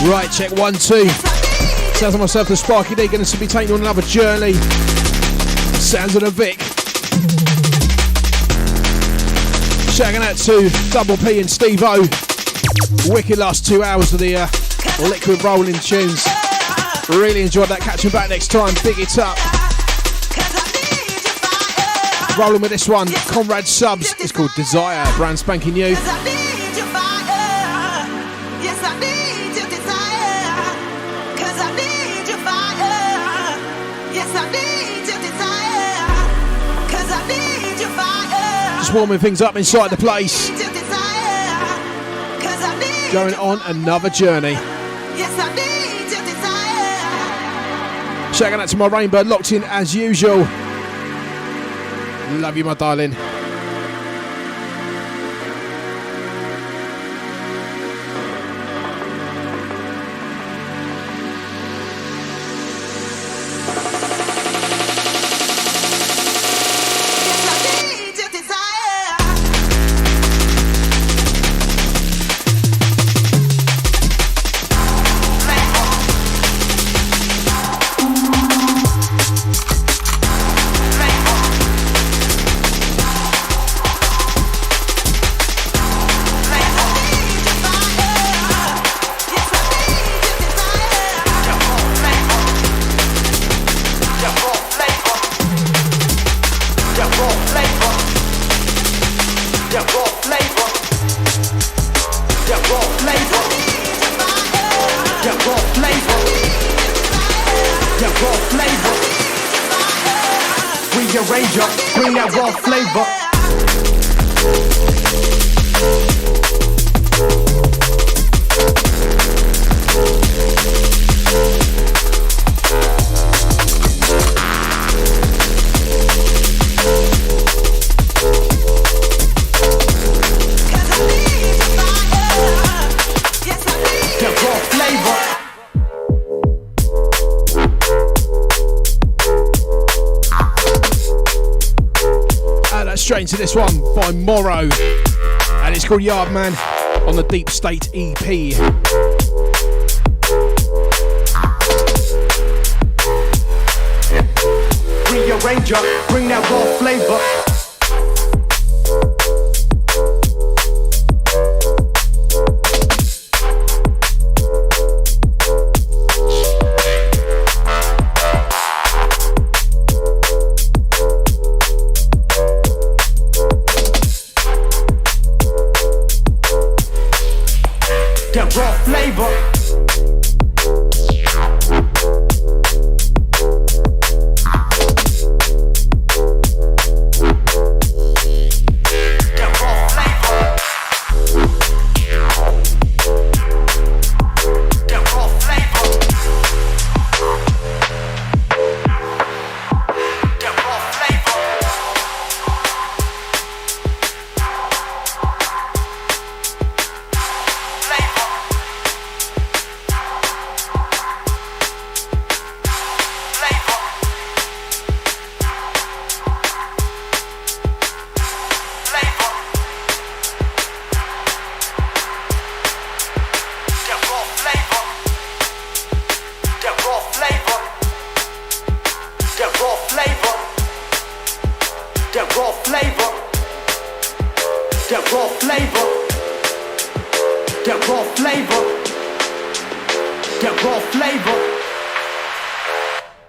Right, check 1, 2. Sounds like myself and Sparki Dee going to be taking on another journey. Sounds of the VIC. Shouting out to Double P and Steve O. Wicked last 2 hours of the liquid rolling tunes. Really enjoyed that. Catch you back next time. Big it up. Rolling with this one. Conrad Subs. It's called Desire. Brand spanking new. Just warming things up inside the place. Going on another journey. Shouting out to my Rainbow, locked in as usual. Love you, my darling. Straight into this one by Morrow, and it's called Yardman on the Deep State EP. Rearranger, bring that raw flavor.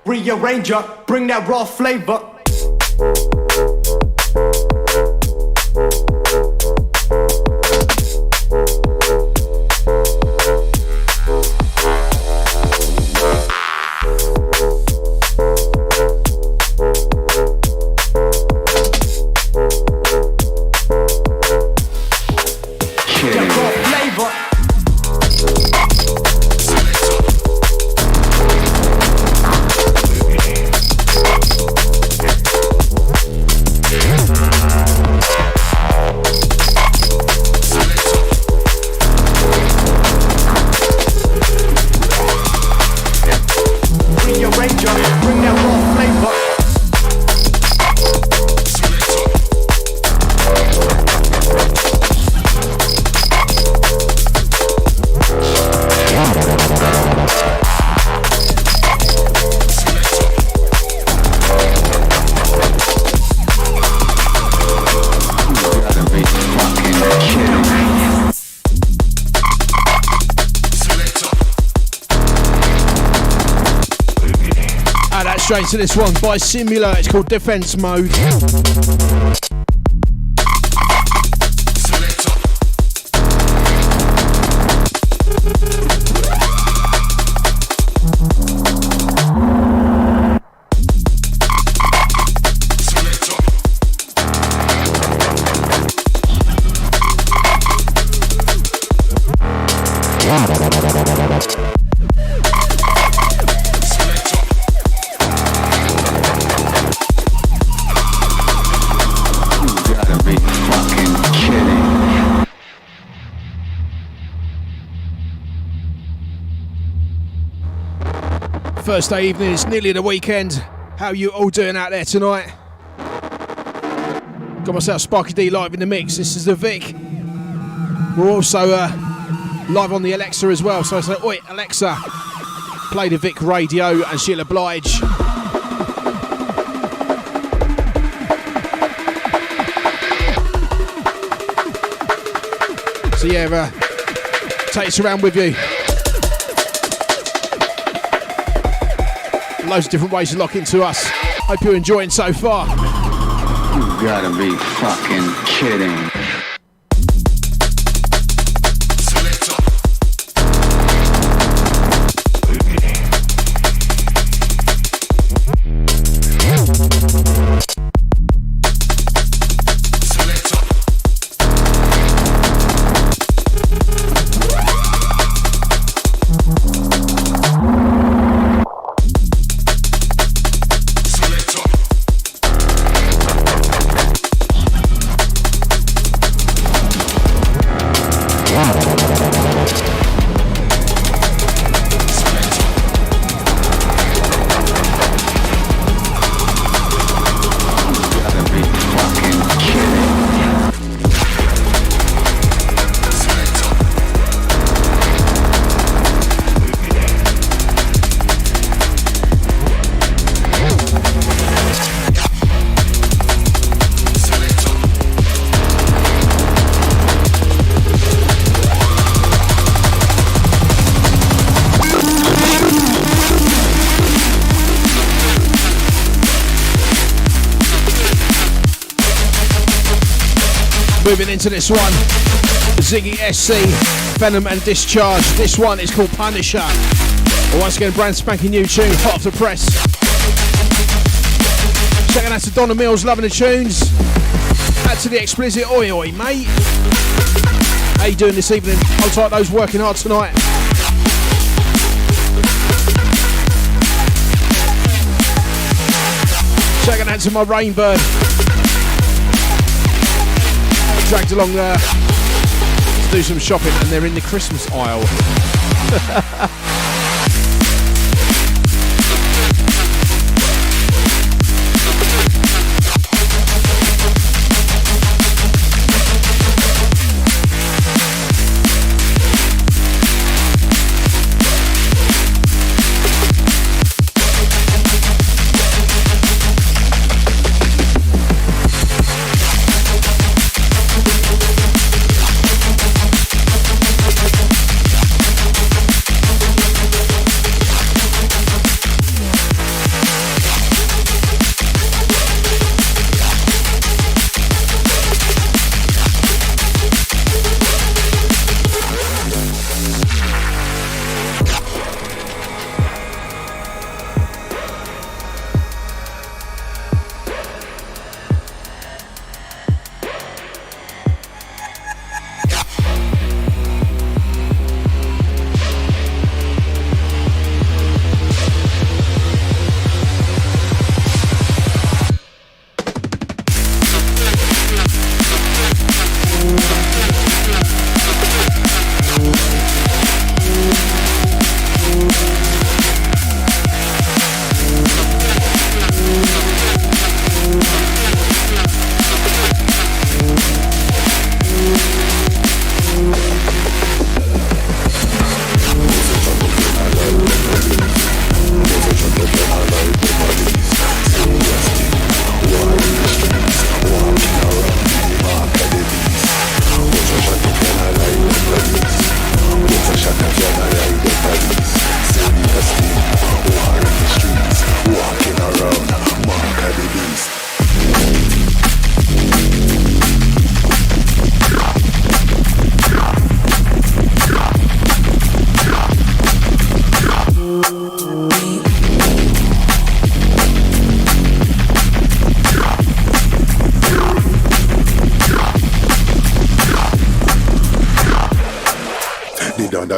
Rearranger, bring that raw flavor. Straight to this one by Simula, it's called Defense Mode. Thursday evening, it's nearly the weekend. How you all doing out there tonight? Got myself Sparki Dee live in the mix. This is the VIC. We're also live on the Alexa as well. So I say, oi, Alexa, play the VIC radio and she'll oblige. So yeah, take us around with you. Loads of different ways to lock into us. Hope you're enjoying so far. You gotta be fucking kidding. Moving into this one, Ziggy SC, Venom and Discharge. This one is called Punisher. Once again, brand spanking new tune, hot off the press. Checking out to Donna Mills, loving the tunes. Out to the explicit, oi oi mate. How you doing this evening? Hold tight, those working hard tonight. Checking out to my Rainbird. Dragged along there to do some shopping and they're in the Christmas aisle.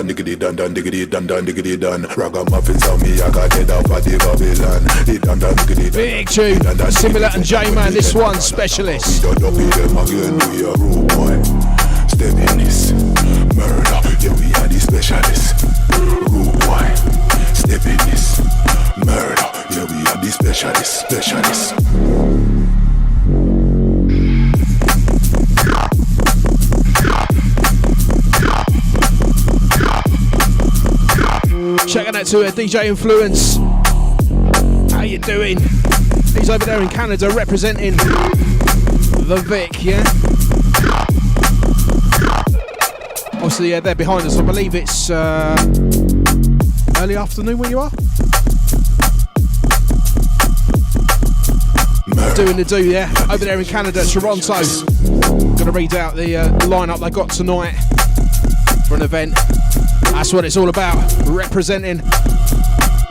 diggity dan dan diggity dan dan diggity dan. Ragamuffins on me, I got head up at the Babylon. The dan dan diggity dan. Big tune, similar to J-Man, this one, Specialist. We don't know them again, we are rude boy. Step in this, murder, yeah we are the specialists. Rude boy, step in this, murder, yeah we are the specialists. Checking out to DJ Influence. How you doing? He's over there in Canada representing the VIC, yeah? Obviously, they're behind us. I believe it's early afternoon where you are. Doing the do, yeah? Over there in Canada, Toronto. Gonna read out the lineup they got tonight for an event. That's what it's all about, representing.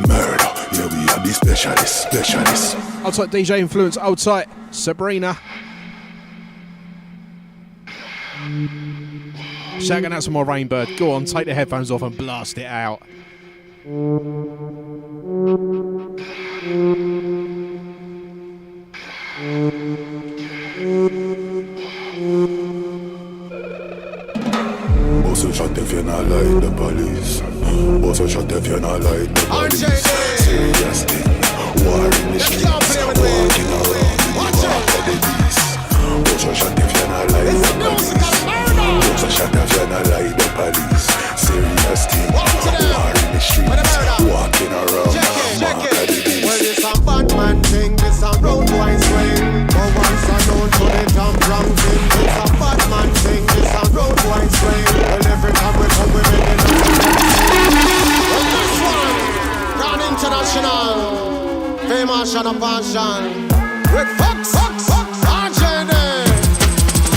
Murder, yeah we are the specialists. I'll type DJ Influence, old tight, Sabrina. Shouting out some more Rainbird. Go on, take the headphones off and blast it out. Also shot if you're not like the police. Also shot if you're not like the police. Serious thing, war in the streets. Walking around with the walk of the beast. Also shot if you're not like the police. Also shot if you're not like the police. Serious thing, war in the streets. Walking around with the walk of the beast. Well, it's a Batman thing, this a road boy swing. For once I know to the jump wrong thing. It's a Batman thing, this a road boy swing. Well, every time we come with it, well, this one, Grand International, famous and a passion. With Fox, RJD,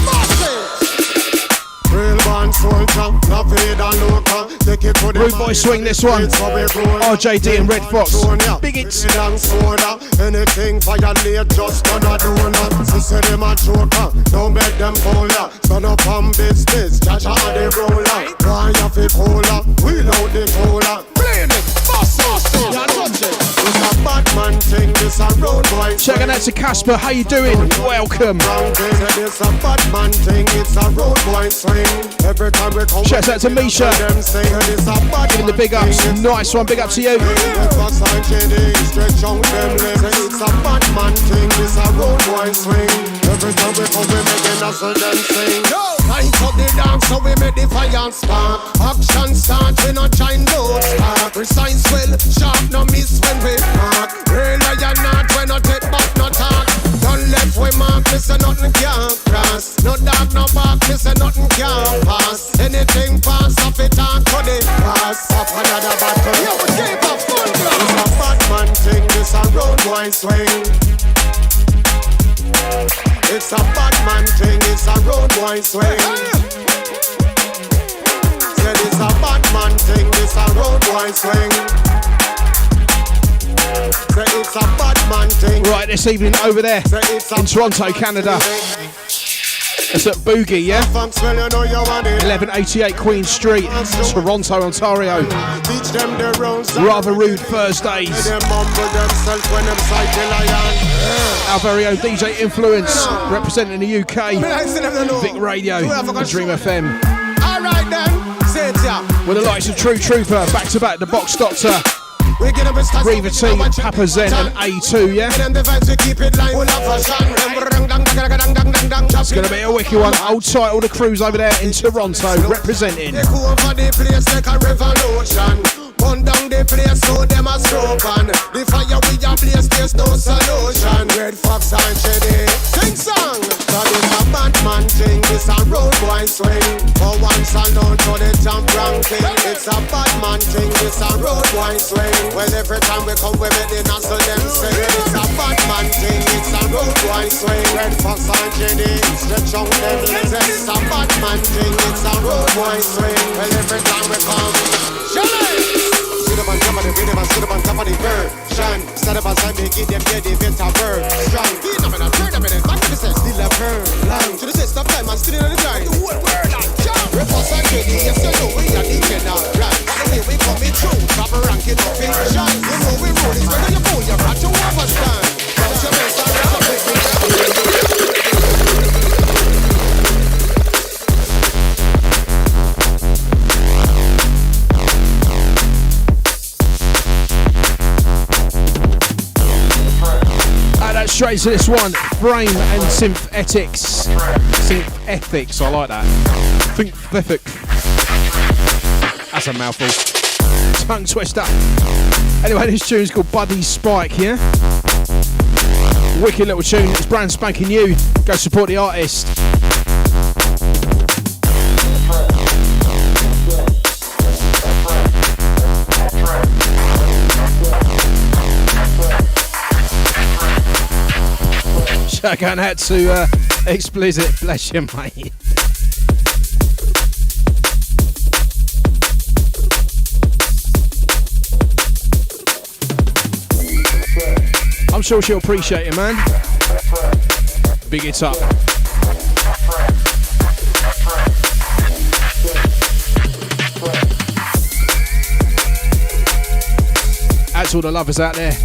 massive. Real band soldier, love it and local. Take it to the Rude Boy swing this one. RJD and Red Fox. Big hits. Anything violate, just gonna do not. Sister them a joker, don't make them polar. Son up on business, Jaja a the roller. Why you fi cola? We know the cola. Blame it, boss, you touch it. It's a Batman thing, this a road boy. Checking out to Casper, how you doing? Welcome. It's a Batman thing, it's a road boy swing. Every time we come. Shouts out to Misha. Giving the big ups. Nice one, big up to you. Stretch out them legs. It's a Batman thing, it's a road boy swing. Every time we come, we make a hustle them sing. Light up the dance, so we make the fire spark. Action start, we not trying to start. Precise well, sharp, no miss when we mark. Real lion not, we not take back, no talk. Don't left we mark, me say nothing can cross. No dark, no bark, me say nothing can pass. Anything pass, off it and cut it pass. Up another battle, yeah, we keep up full blast. It's a Batman thing, it's a road boy swing. It's a Batman thing, it's a road boy swing. Said it's a Batman thing, it's a road boy swing. Said it's a Batman thing. Right, this evening over there in Toronto, Canada. It's at Boogie, yeah? 1188 Queen Street, Toronto, Ontario. Rather Rude Thursdays. Our very own DJ Influence, representing the UK. Vic Radio and Dream FM. Alright then, say it ya. With the likes of True Trooper, back to back, the Box Doctor. Reva T, Papa Zen and A2, yeah? It's going to be a wicked one. Old tight, all the crews over there in Toronto representing. Burn down the place so them a stroke on. The fire we a blaze, there's no solution. Red Fox and Shady, sing song. So this a Batman thing, this a road boy swing. For once and don't know the jump ranking. It's a Batman thing, this a road boy swing. Well, every time we come we make the nozzle them sing. It's a Batman thing, it's a road boy swing. Red Fox and Shady, stretch out them legs. It's a Batman thing, it's a road boy swing. Well, every time we come, Shady. Sit up on top of the rhythm and sit up on top of the version. Stand up outside me, get them dead, they vent a verb. Strong, beat up in a turn up in it, back to the set, still a burn. Long to the set, stop time, I'm still in the drive. The whole world on jump. Repulse and Katie, yes you know we are the general. the truth. Papa ranking up fiction. You know we rule this when you fool, you got to overstand. Don't you mess around with me. Straight to this one, Frame and Synthetics. Synthetics, I like that. Synthetic. That's a mouthful. Tongue twister. Anyway, this tune's called Buddy's Spike, yeah? Wicked little tune, it's brand spanking new. Go support the artist. Going out to Explicit, bless you, mate. I'm sure she'll appreciate it, man. Big it up. Out to all the lovers out there.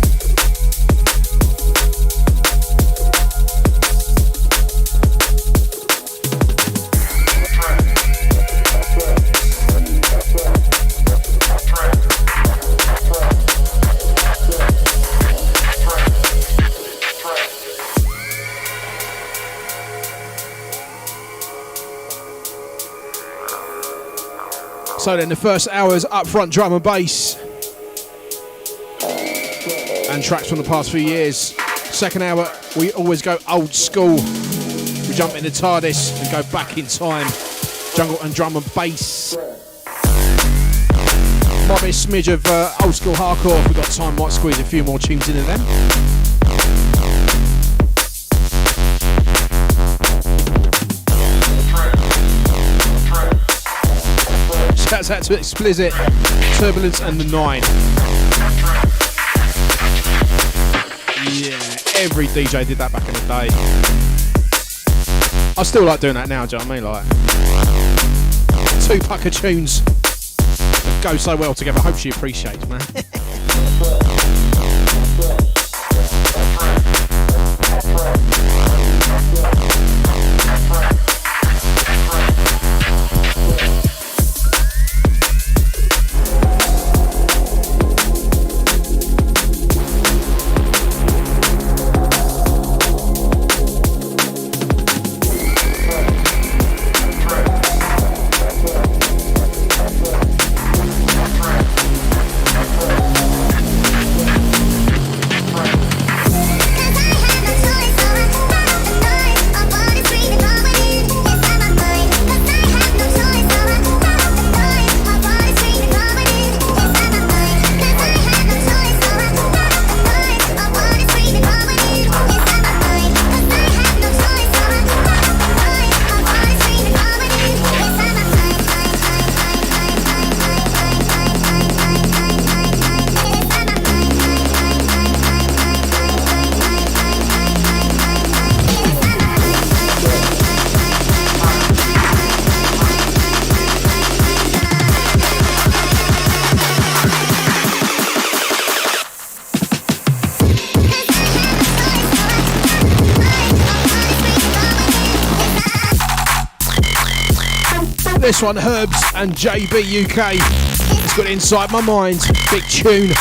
So then the first hour's upfront drum and bass and tracks from the past few years. Second hour, we always go old school. We jump in the TARDIS and go back in time. Jungle and drum and bass. Might be a smidge of old school hardcore. If we've got time, might squeeze a few more tunes into them. Shouts out to Explicit, Turbulence and the 9. Yeah, every DJ did that back in the day. I still like doing that now, do you know what I mean? Like, 2 pucker tunes that go so well together. Hope she appreciates, man. This one, Herbs and JB UK. It's got Inside My Mind. Big tune.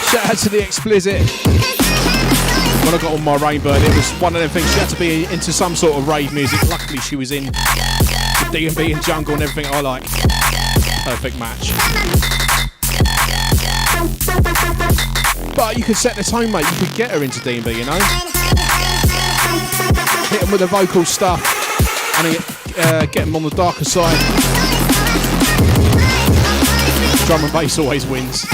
Shout out to the Explicit. When I got on my Rainbird, it was one of them things. She had to be into some sort of rave music. Luckily, she was in the D&B and jungle and everything I like. Perfect match. But you could set the tone, mate. You could get her into D&B, you know. Hit them with the vocal stuff and get them on the darker side. Drum and bass always wins.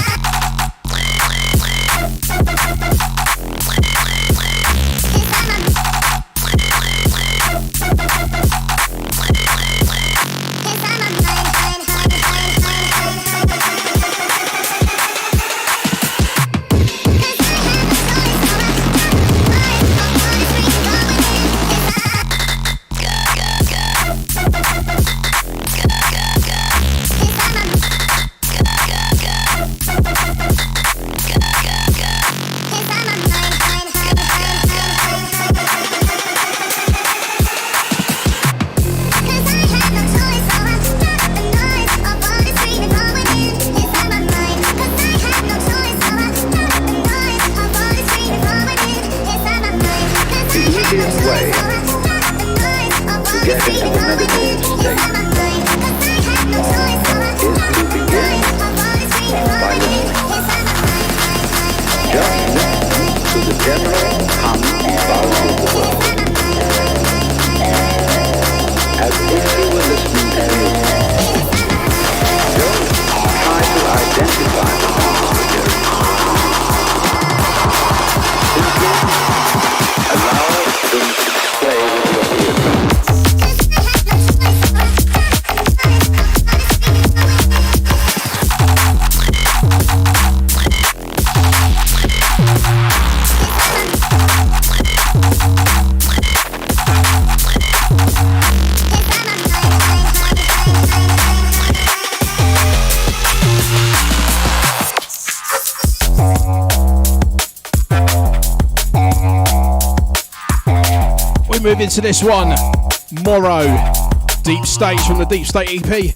Move into this one. Morrow. Deep State from the Deep State EP.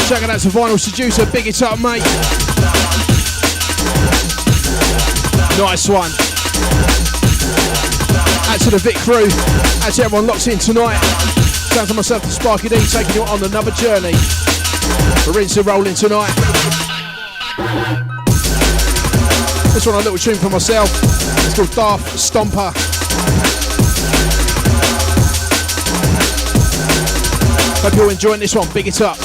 Checking out some Vinyl Seducer, big it up, mate. Nice one. Out to the VIC crew, out to everyone locked in tonight. Down to myself and Sparki Dee, taking you on another journey. We're rinsing rolling tonight. This one a little tune for myself. It's called Daft Stomper. Hope you're enjoying this one, big it up.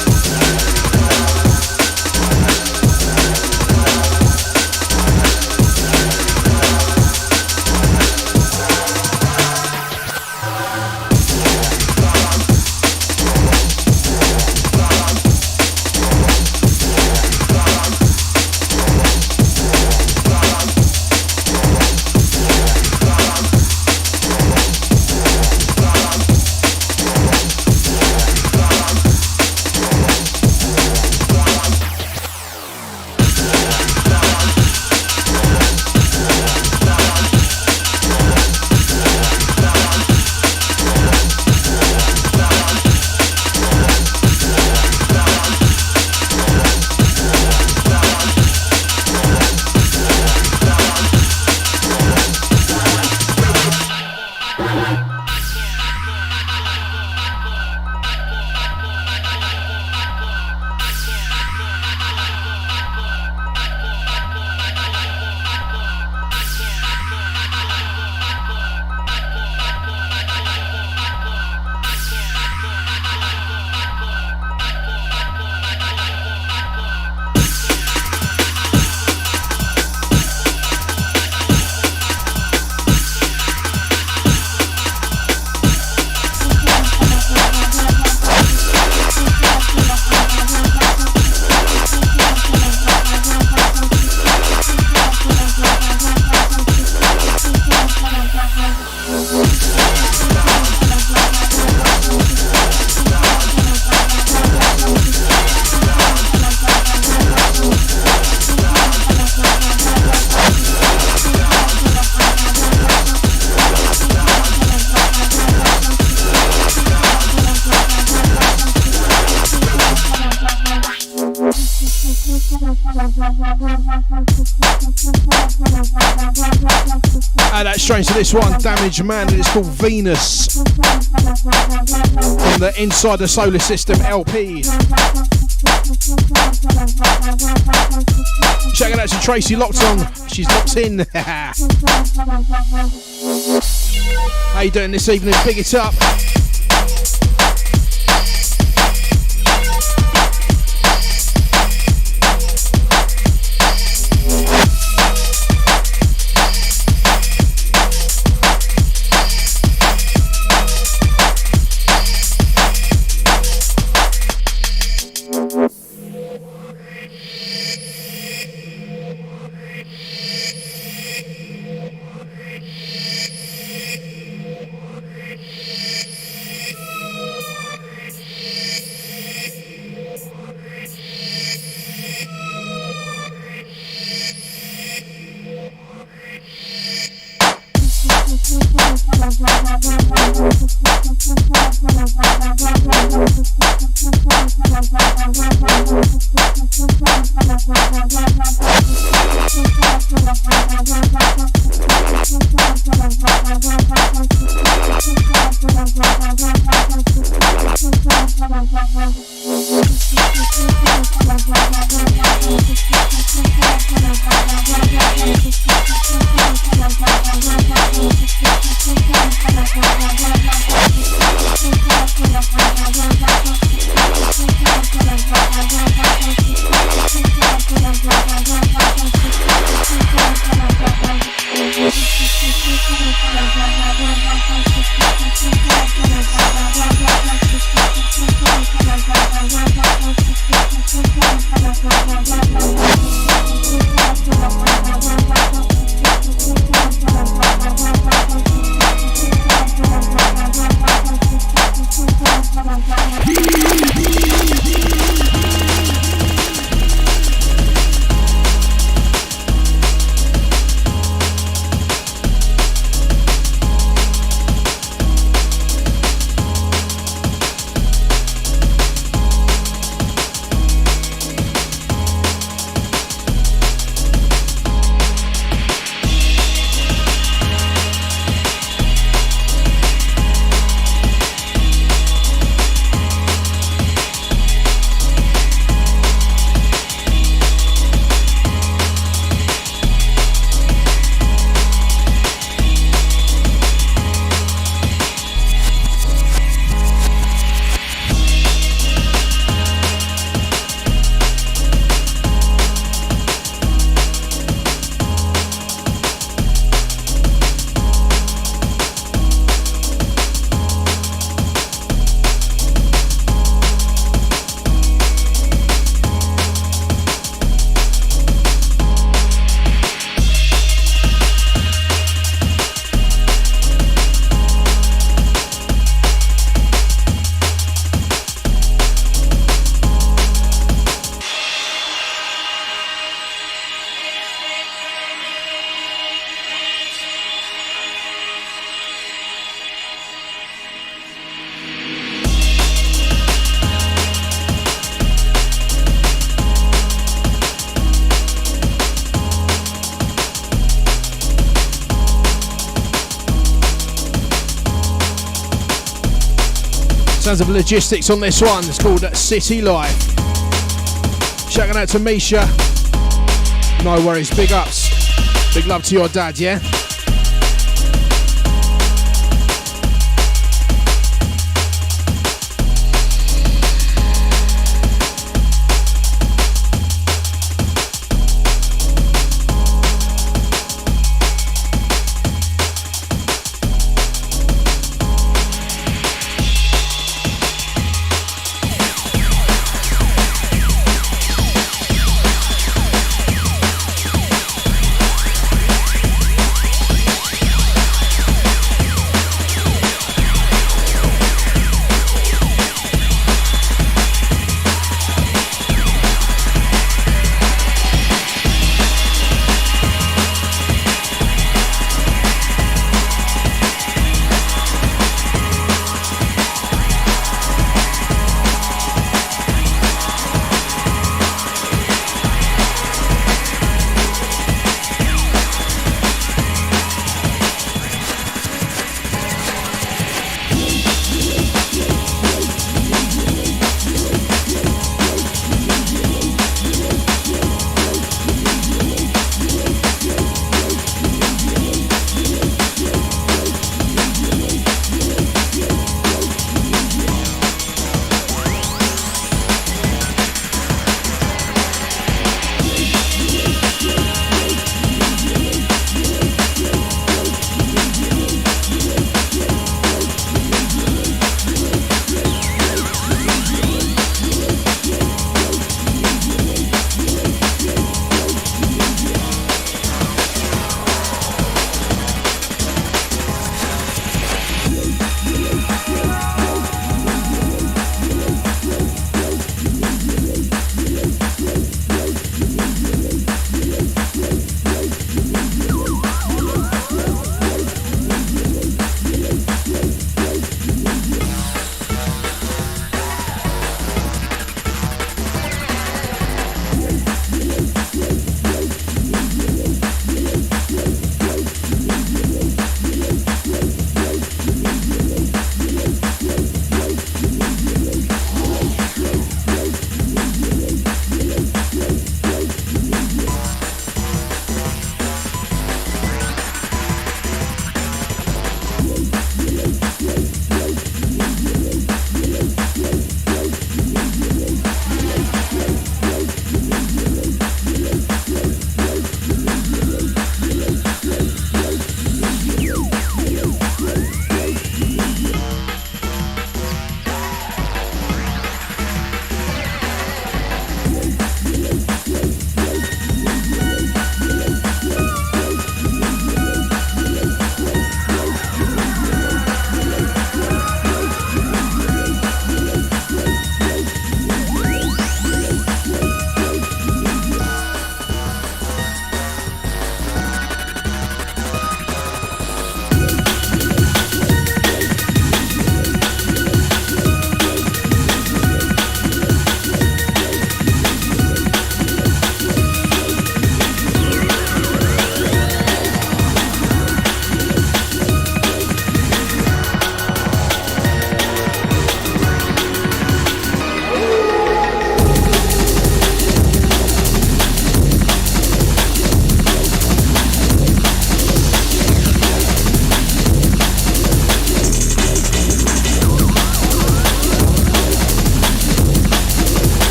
That's strange to this one, Damaged Man, and it's called Venus from the Inside the Solar System LP. Check it out to Tracy locked on. She's locked in. How you doing this evening? Big it up. Sounds of logistics on this one. It's called City Life. Shouting out to Misha. No worries, big ups. Big love to your dad, yeah?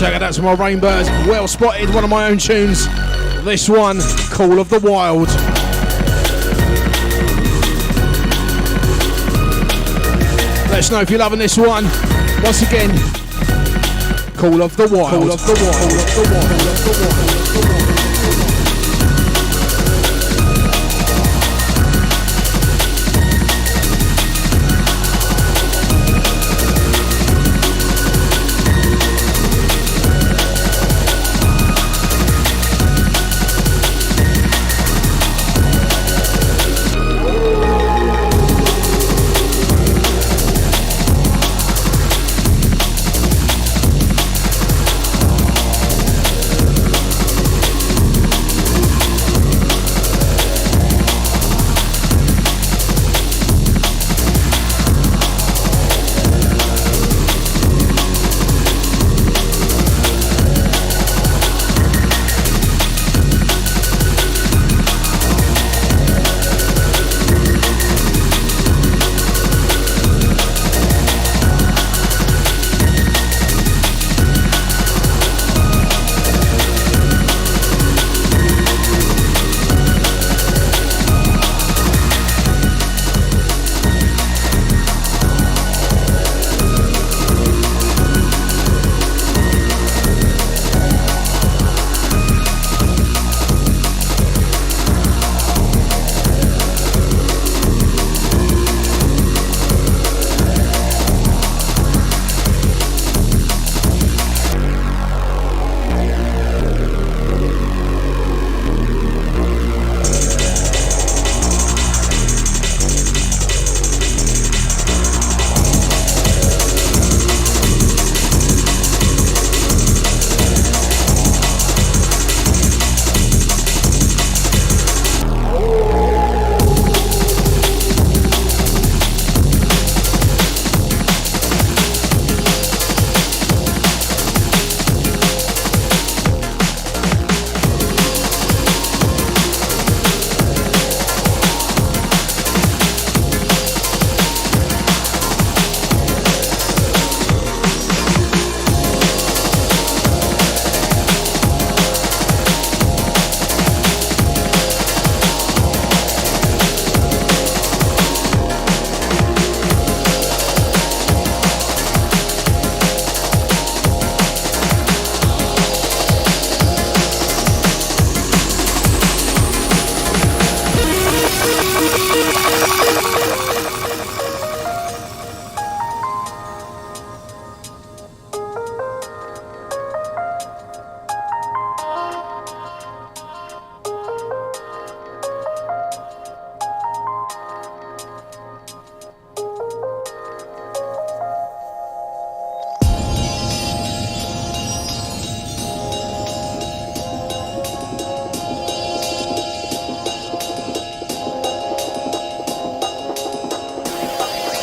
Check it out to my Rainbirds. Well spotted, one of my own tunes. This one, Call of the Wild. Let us know if you're loving this one. Once again, Call of the Wild. Call of the Wild. Call of the Wild. Call of the Wild.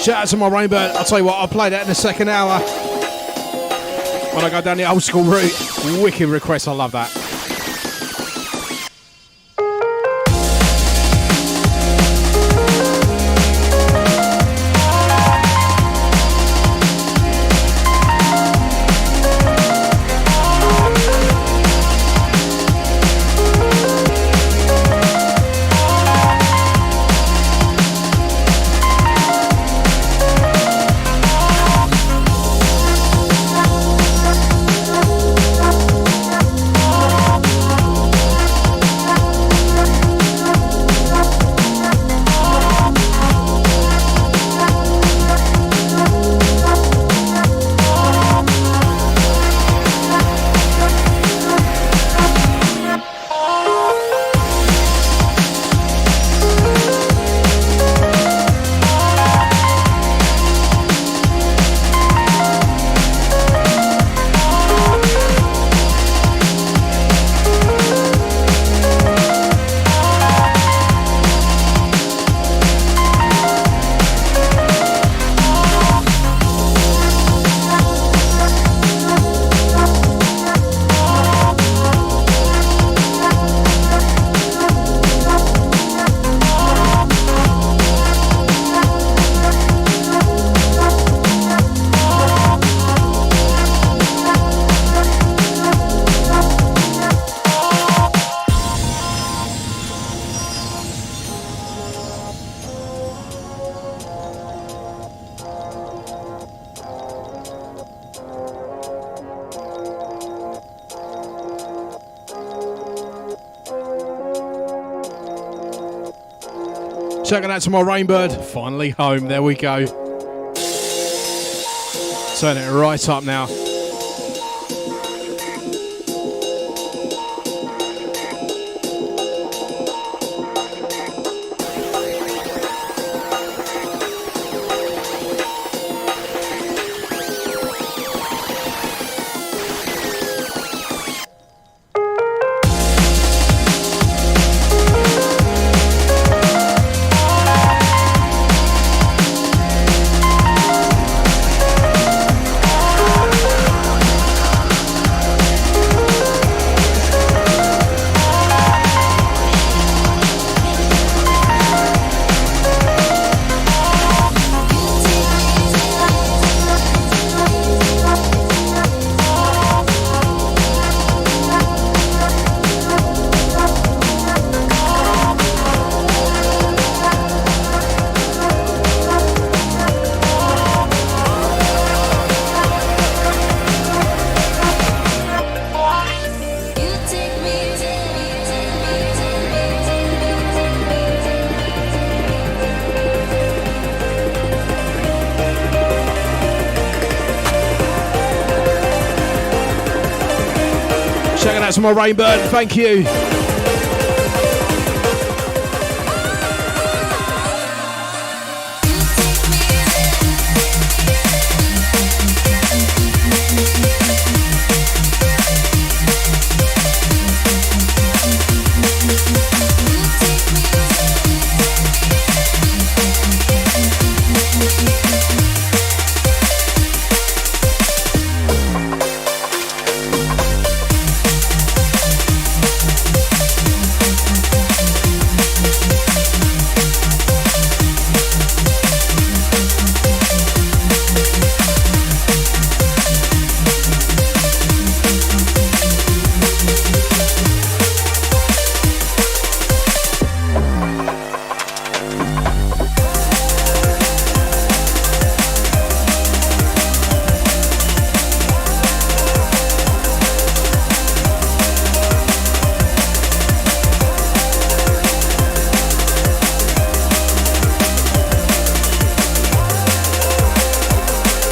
Shout out to my Rainbird. I'll tell you what, I'll play that in the second hour when I go down the old school route. Wicked request, I love that. Checking out to my Rainbird. Finally home. There we go. Turn it right up now. Checking out to my Rainbird, thank you.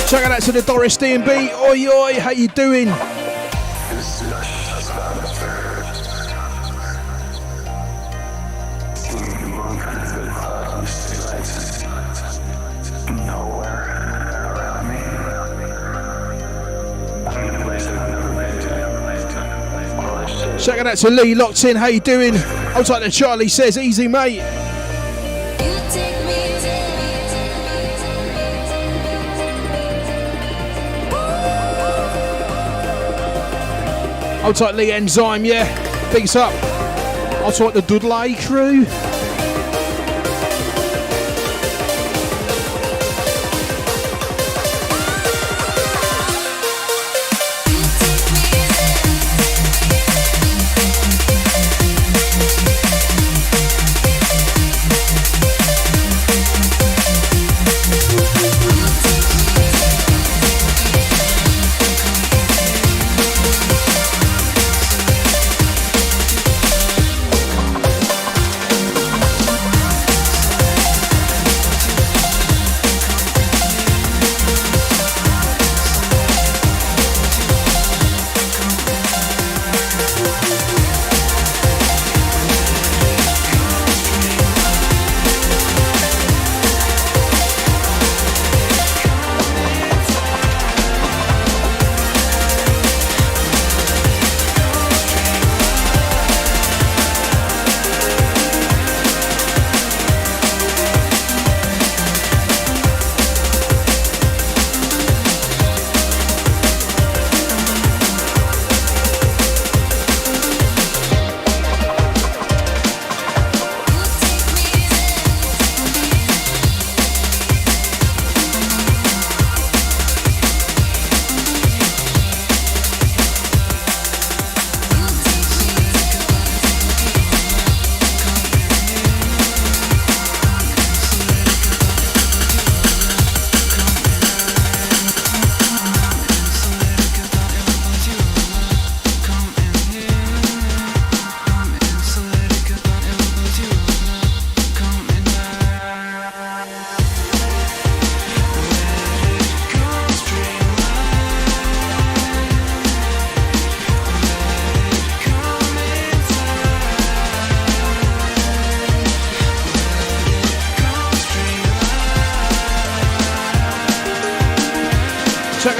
Checking out to the Doris D&B. Oi, oi, how you doing? Checking out to Lee, locked in. How you doing? Outside the Charlie says, easy, mate. I'll type Lee Enzyme, yeah. Bigs up. I'll type the Dudley crew.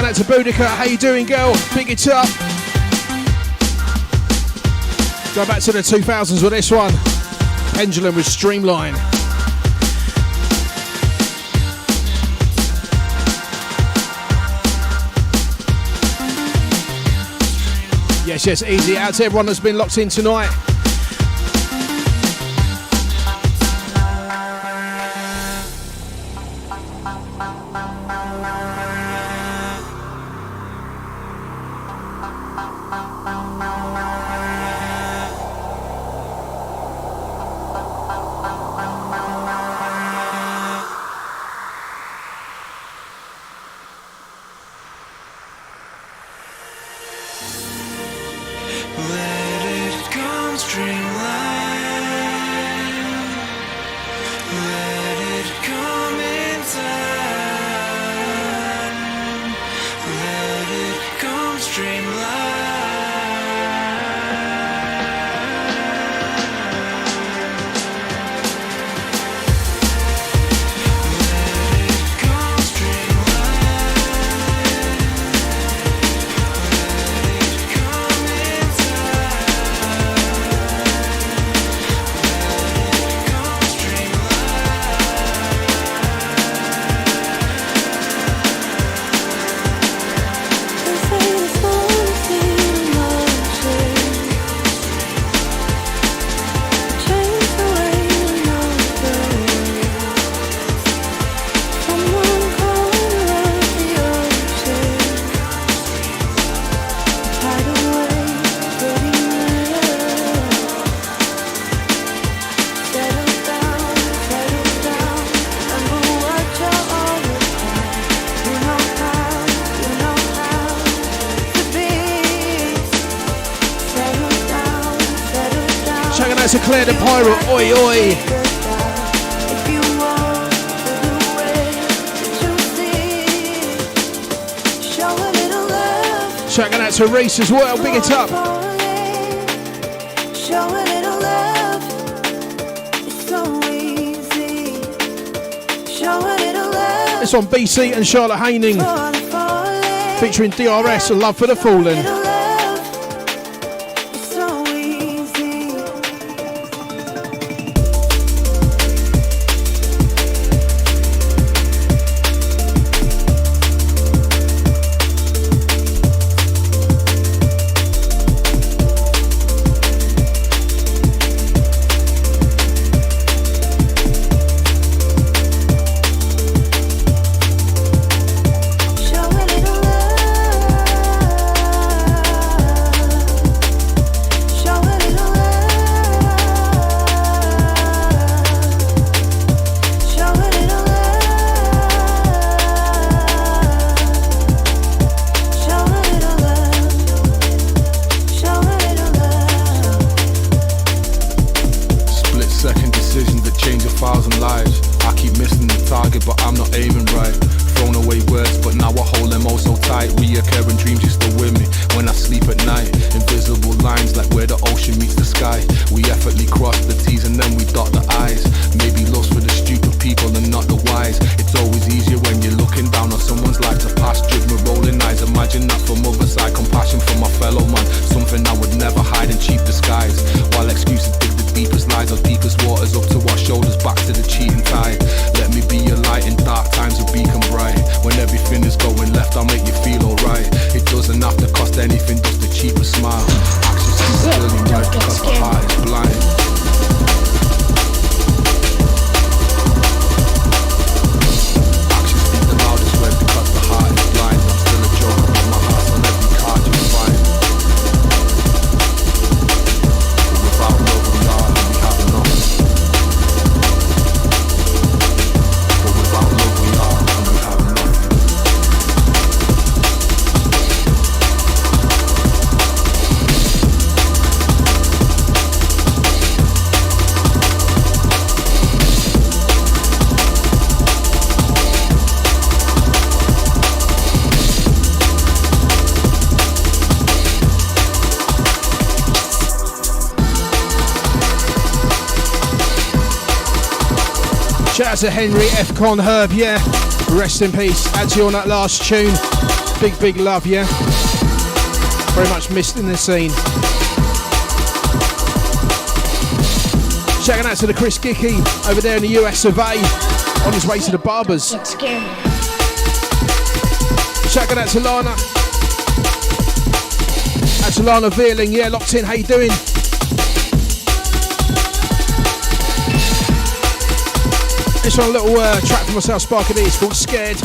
To Boudica, how you doing, girl? Big it up. Go back to the 2000s with this one. Pendulum with Streamline. Yes, easy out to everyone that's been locked in tonight. To Claire the Pirate, oi oi. Checking out to Reese as well, big it up. It's on VIC and Charlotte Haining, featuring DRS and Love for the Fallen. from other side, compassion for my fellow man. Something I would never hide in cheap disguise. While excuses dig the deepest lies, our deepest waters up to our shoulders, back to the cheating tide. Let me be your light in dark times, a beacon bright. When everything is going left, I'll make you feel alright. It doesn't have to cost anything, just the cheapest smile. Actions speak clearly right because my heart is blind. Shout out to Henry F. Con Herb, yeah. Rest in peace. Add to you on that last tune. Big love, yeah. Very much missed in the scene. Shouting out to the Chris Gicky over there in the US of A. On his way to the barbers. Shouting out to Lana. Out to Lana Veerling, yeah, locked in. How you doing? This one, a little track for myself, Sparki Dee. It's called Scared.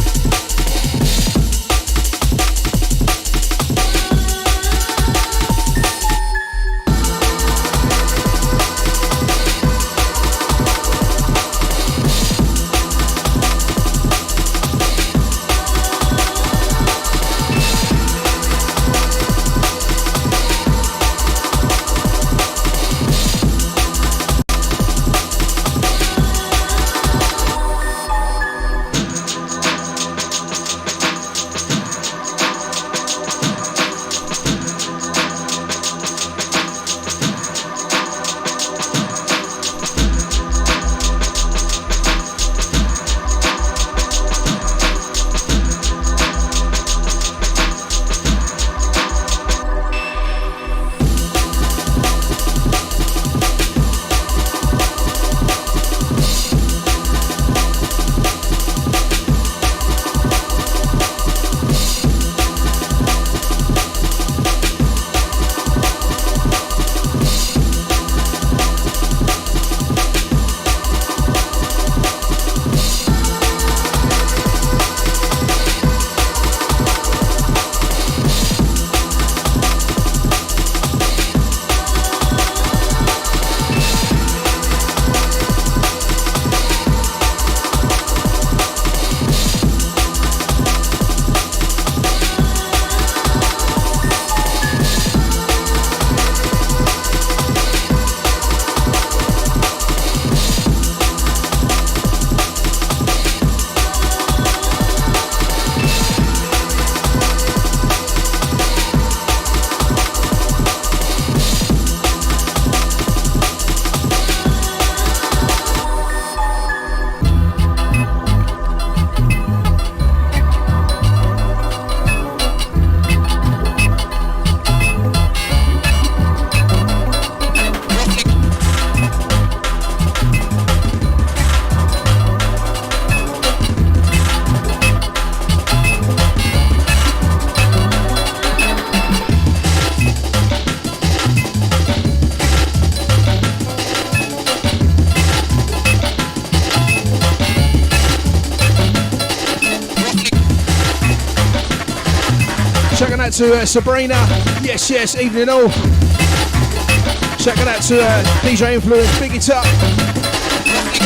To Sabrina, yes, evening all. Checking out to DJ Influence, big it up.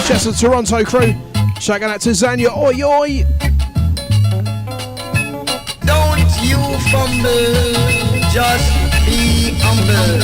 Shouts to the Toronto crew. Checking out to Zanya, oi oi. Don't you fumble, just be humble.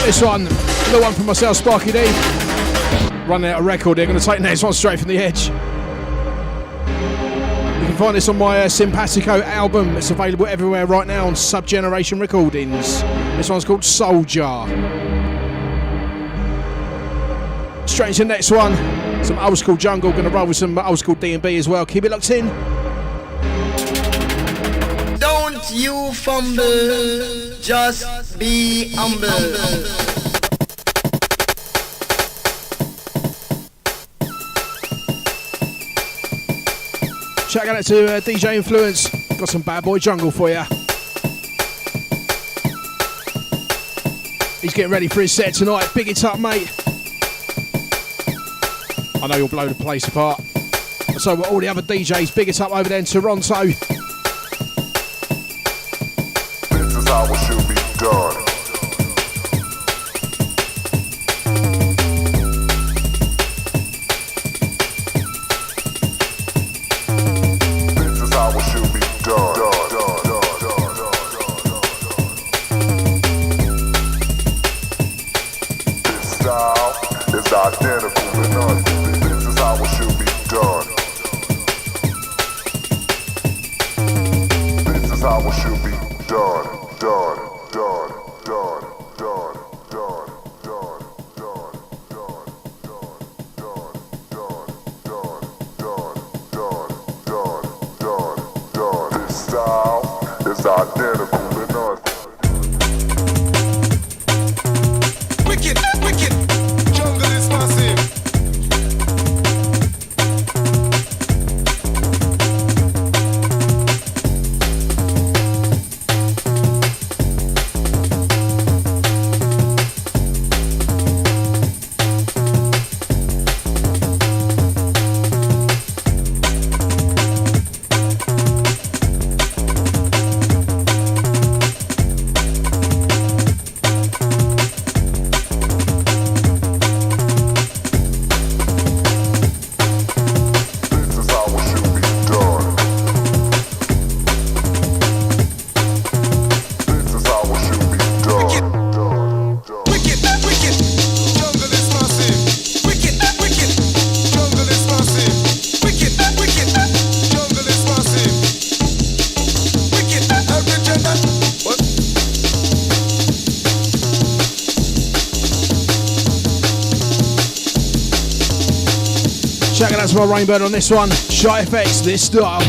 This one, little one from myself, Sparki Dee. Running out of record here, going to take the next one straight from the edge. You can find this on my Simpatico album. It's available everywhere right now on Subgeneration Recordings. This one's called Soldier. Straight into the next one, some old school jungle. Going to roll with some old school D&B as well. Keep it locked in. Don't you fumble, just be humble. Shout out to DJ Influence. Got some bad boy jungle for you. He's getting ready for his set tonight. Big it up, mate. I know you'll blow the place apart. So will all the other DJs. Big it up over there in Toronto. This is how it should be done. This is how it should be done. This style is identical to none. This is how it should be done. This is how it should be done. This style is identical to none. Wicked, wicked, jungle is massive. Checking out to my Rainbird on this one. Shy Effects, this style.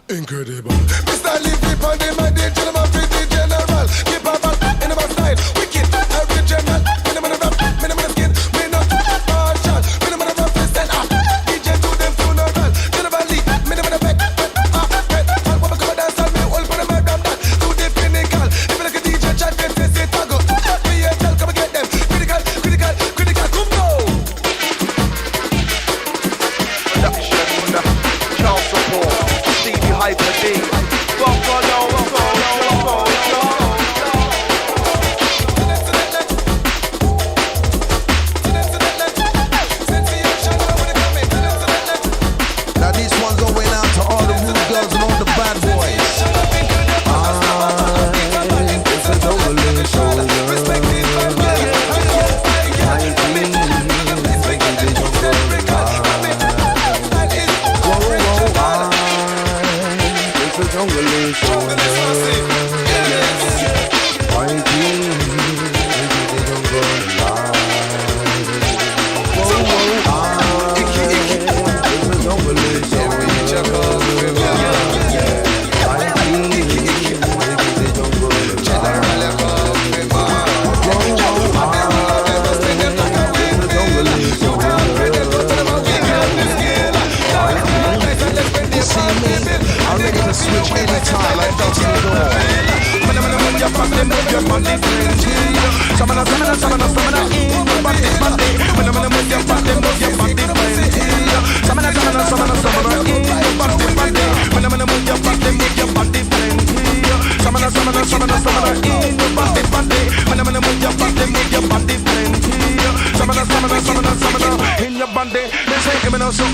Incredible. Mr. Lee, keep on the man, the gentleman, the general. Keep on back in my style. Wicked, original. Minimum rap, minimum skin. Minimum partial. Minimum rap, listen up. DJ to them funeral. General Lee, minimum effect. What we come dance on me, all for the murder man. To the pinnacle. If you like a DJ, chat, then say it, tago. PHL, come and get them. Critical, critical, critical, come now. Production, child support, CD Hyper D,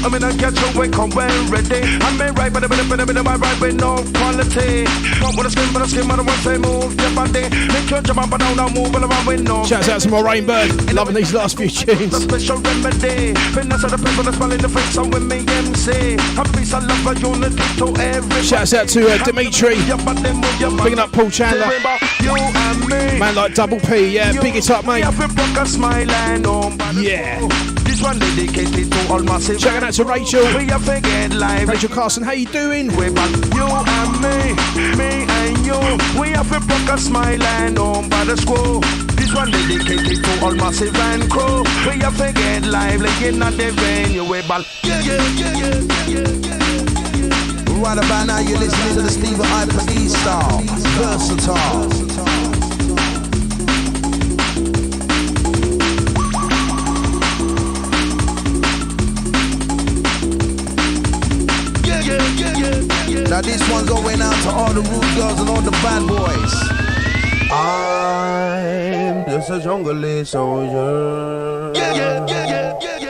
I'm in a get you wake come well ready. I'm made right, but I'm right with no quality. Come with a skin, but a skin, but I want to move your body. Make your jump up and down, now move around with no. Shouts out to my Rainbird, loving these last few tunes. Special remedy. Fitness of the people that's smiling the face on with me MC. A piece of love, a unity to every. Shouts out to Dimitri, picking up Paul Chandler. You and me. Man like Double P, yeah, big it up, mate. Yeah. This one dedicated to all massive. Checking out to Rachel. We have forget live. Rachel Carson, how you doing? We back you and me and you. We have a broke a smile and home by the school. This one dedicated to all massive and crew. We have forget live like in the venue. We back. Right about now, you're listening to the V.I.C style. Versatile. Now this one's going out to all the rude girls and all the bad boys. I'm just a jungle soldier.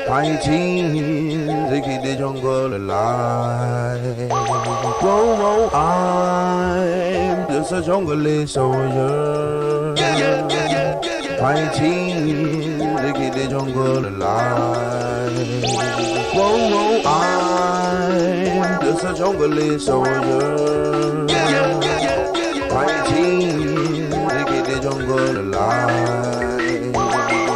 Fighting to keep the jungle alive. Whoa, I'm just a jungle soldier. Fighting to keep the jungle alive. Whoa, I'm just a jungle soldier. Fighting to keep the jungle alive.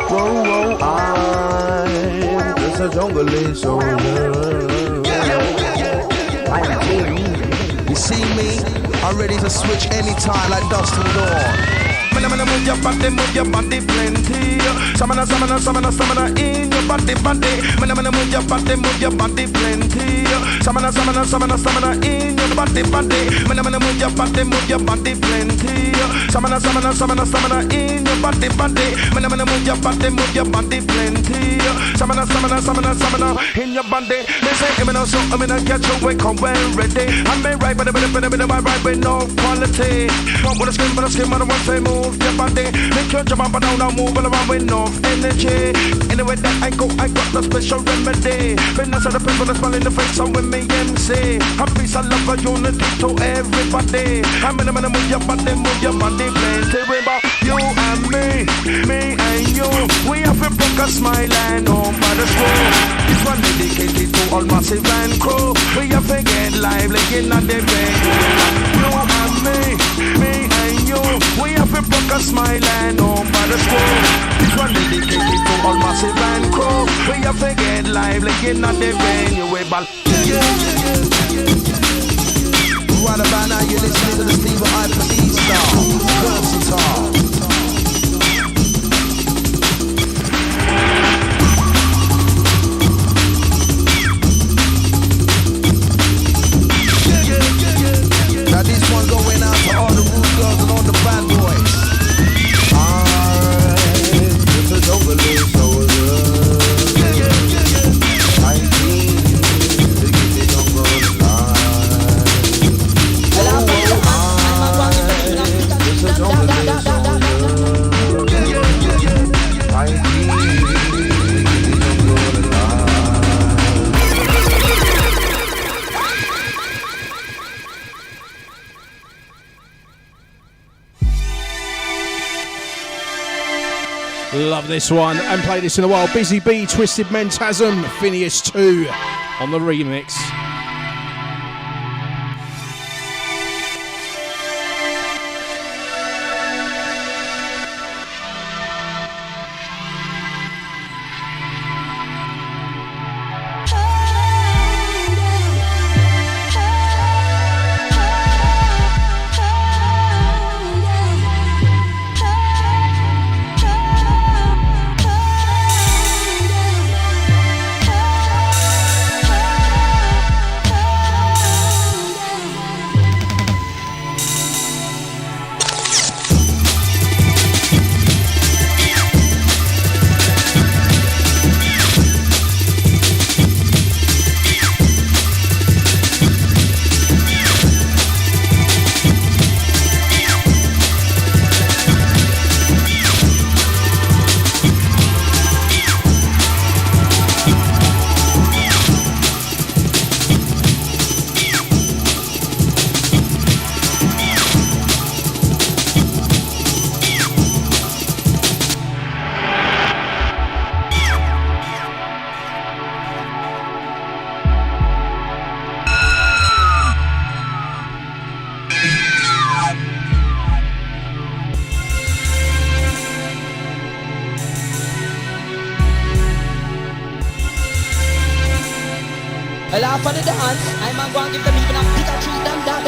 Whoa, I'm just a jungle soldier. You see me? I'm ready to switch anytime like dusk to dawn. Move your body plenty. Samana in your body. Move your body plenty. Samana in your body. Move your body plenty. Samana in your body. Move your body plenty. Samana in your body. They say I'm gonna get you wake up well ready. I'm made right, but I'm right with no quality. Come with a skin, but I don't want to move your body. Make your jump up and down, now move around with no energy. Anyway that I got the special remedy. Fitness of the people that's smiling the face on with me MC. A piece of love, a unity to everybody. I'm gonna move your body plenty. Remember you and me and you. We have a book a smile and home by the school. This one dedicated to all massive and crew. We have to get lively in the venue. You and me and you. We have a book a smile and home by the school. This one dedicated to all massive and crew. We have to get lively in the venue. We ball. Right about now, you're listening to the V.I.C style. Versatile. Now this one's going out to all the rude girls and all the bad boys. I'm just a jungle soldier. I need to get the jungle alive. I'm just a jungle soldier. Love this one. And play this in a while. Busy Bee, Twisted Mentasm, Phineas 2 on the remix. For the dance, I'm going to give them even a bigger treat than that.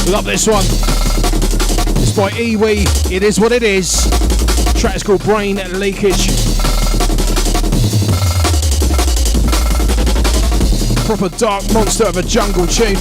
Love this one. It's by Iwi. It is what it is. The track is called Brain Leakage. Proper dark monster of a jungle tune.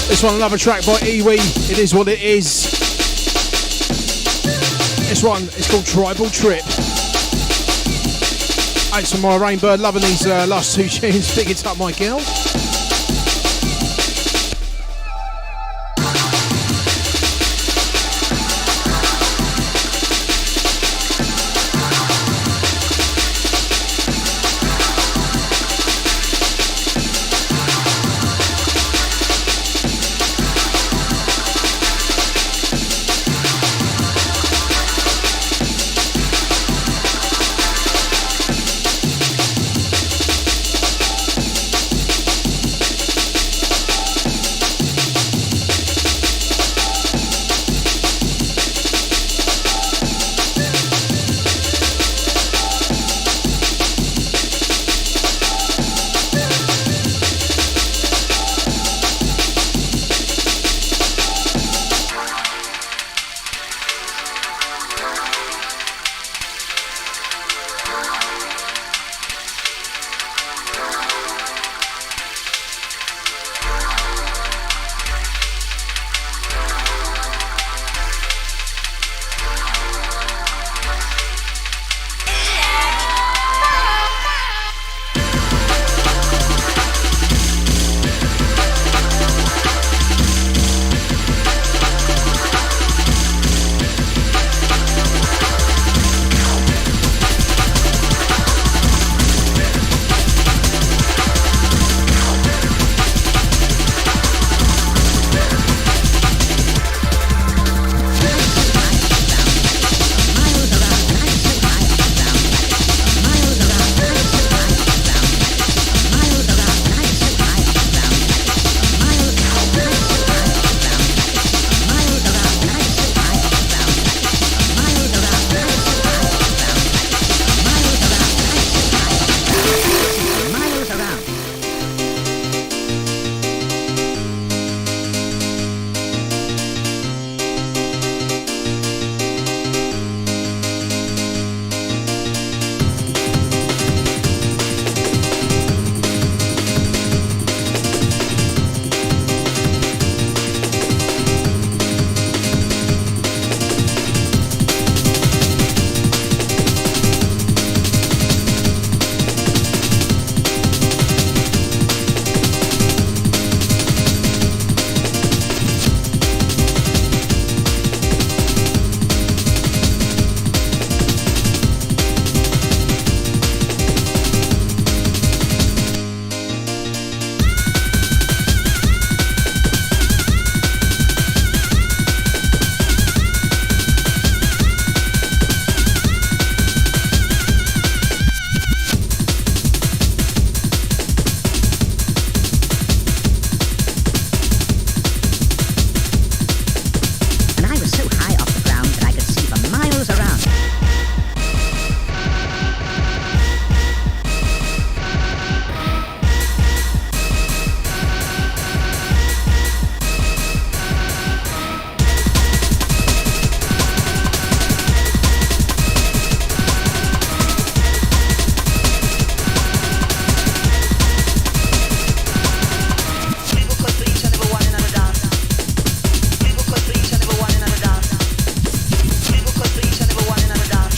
This one, another track by Iwi. It is what it is. This one is called Tribal Trip. Thanks for my Rainbird, loving these last two tunes. Big it up, my girl.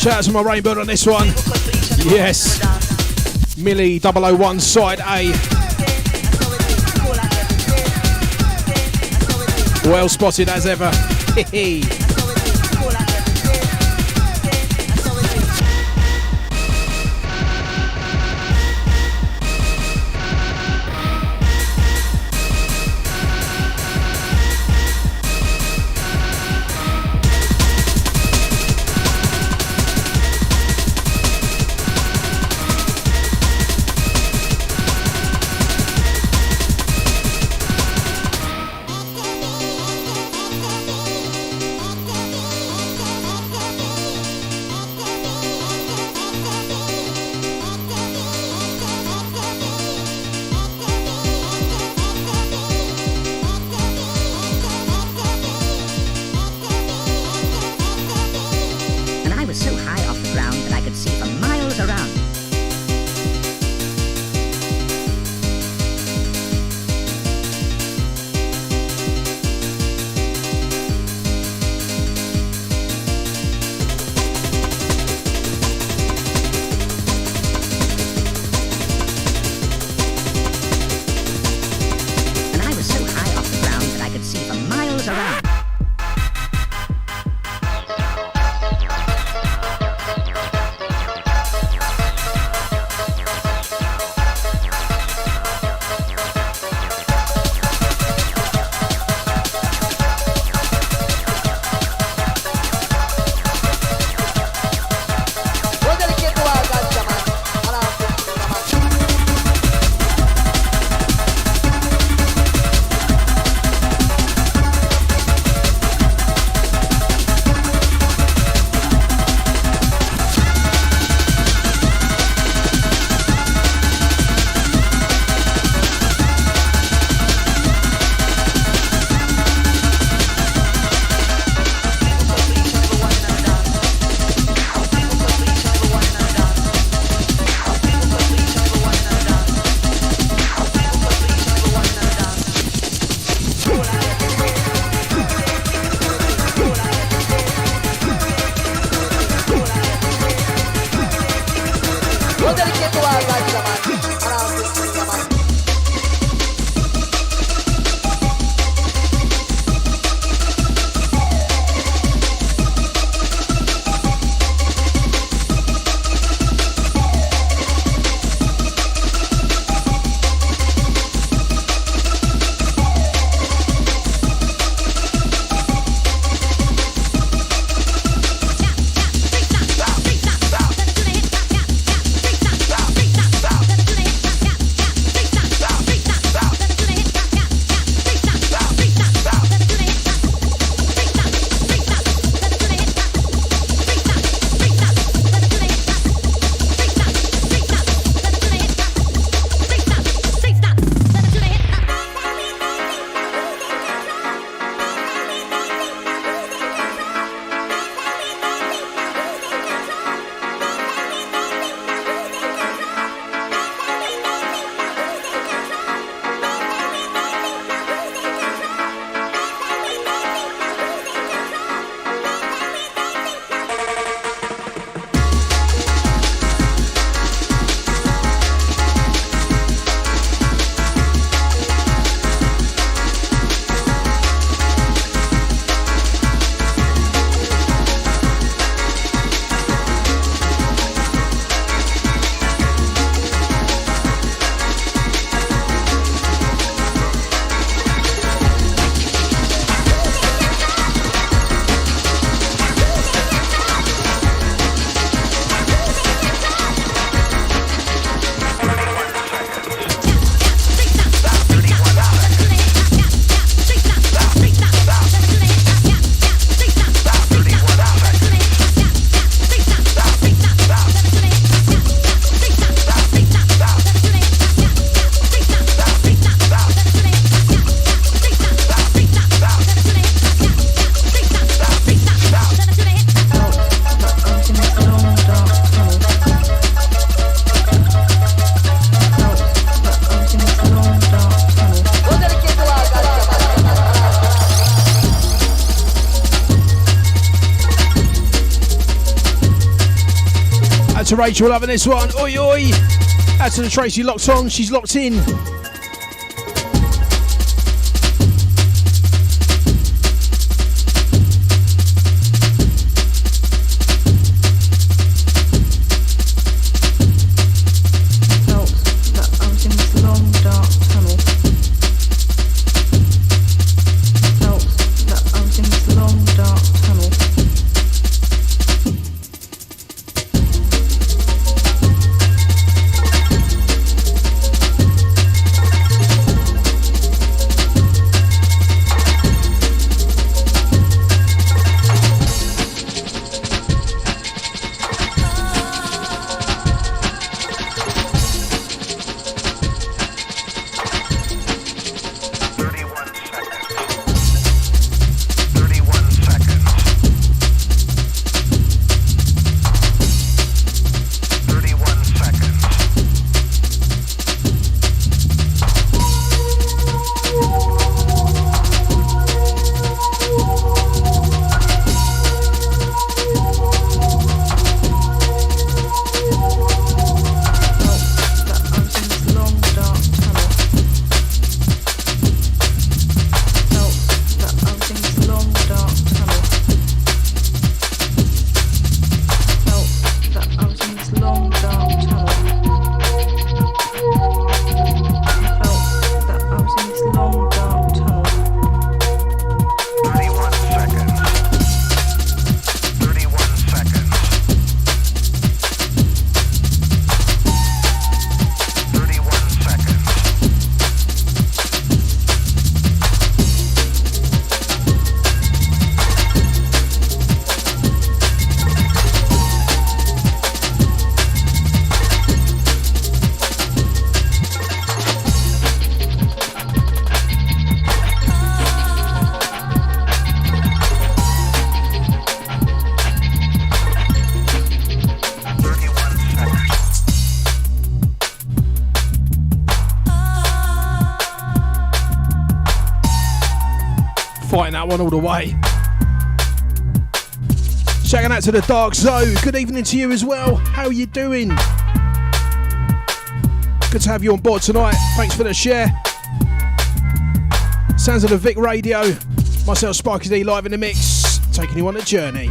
Shout out to my Rainbird on this one. Yes. Millie 001 side A. Well spotted as ever. Rachel loving this one. Oi oi. Out to the Tracy locked on. She's locked in. That one all the way. Shouting out to the Dark Zone. Good evening to you as well. How are you doing? Good to have you on board tonight. Thanks for the share. Sounds of the VIC Radio. Myself, Sparki Dee, live in the mix, taking you on a journey.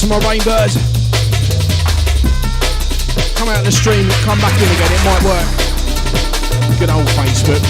My Rainbirds. Come out of the stream, come back in again, it might work. Good old Facebook.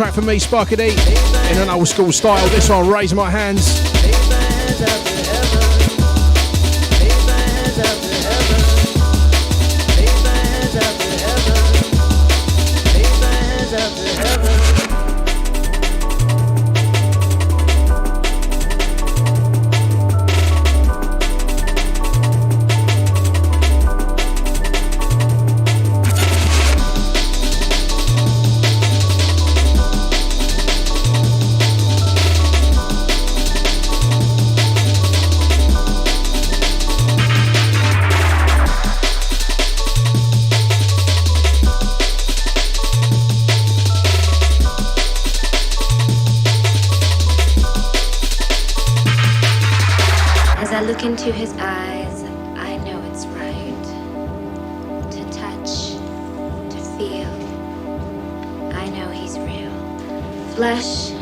track for me, Sparki Dee, in an old school style. This one, Raise My Hands. Look into his eyes, I know it's right. To touch, to feel, I know he's real. Flesh,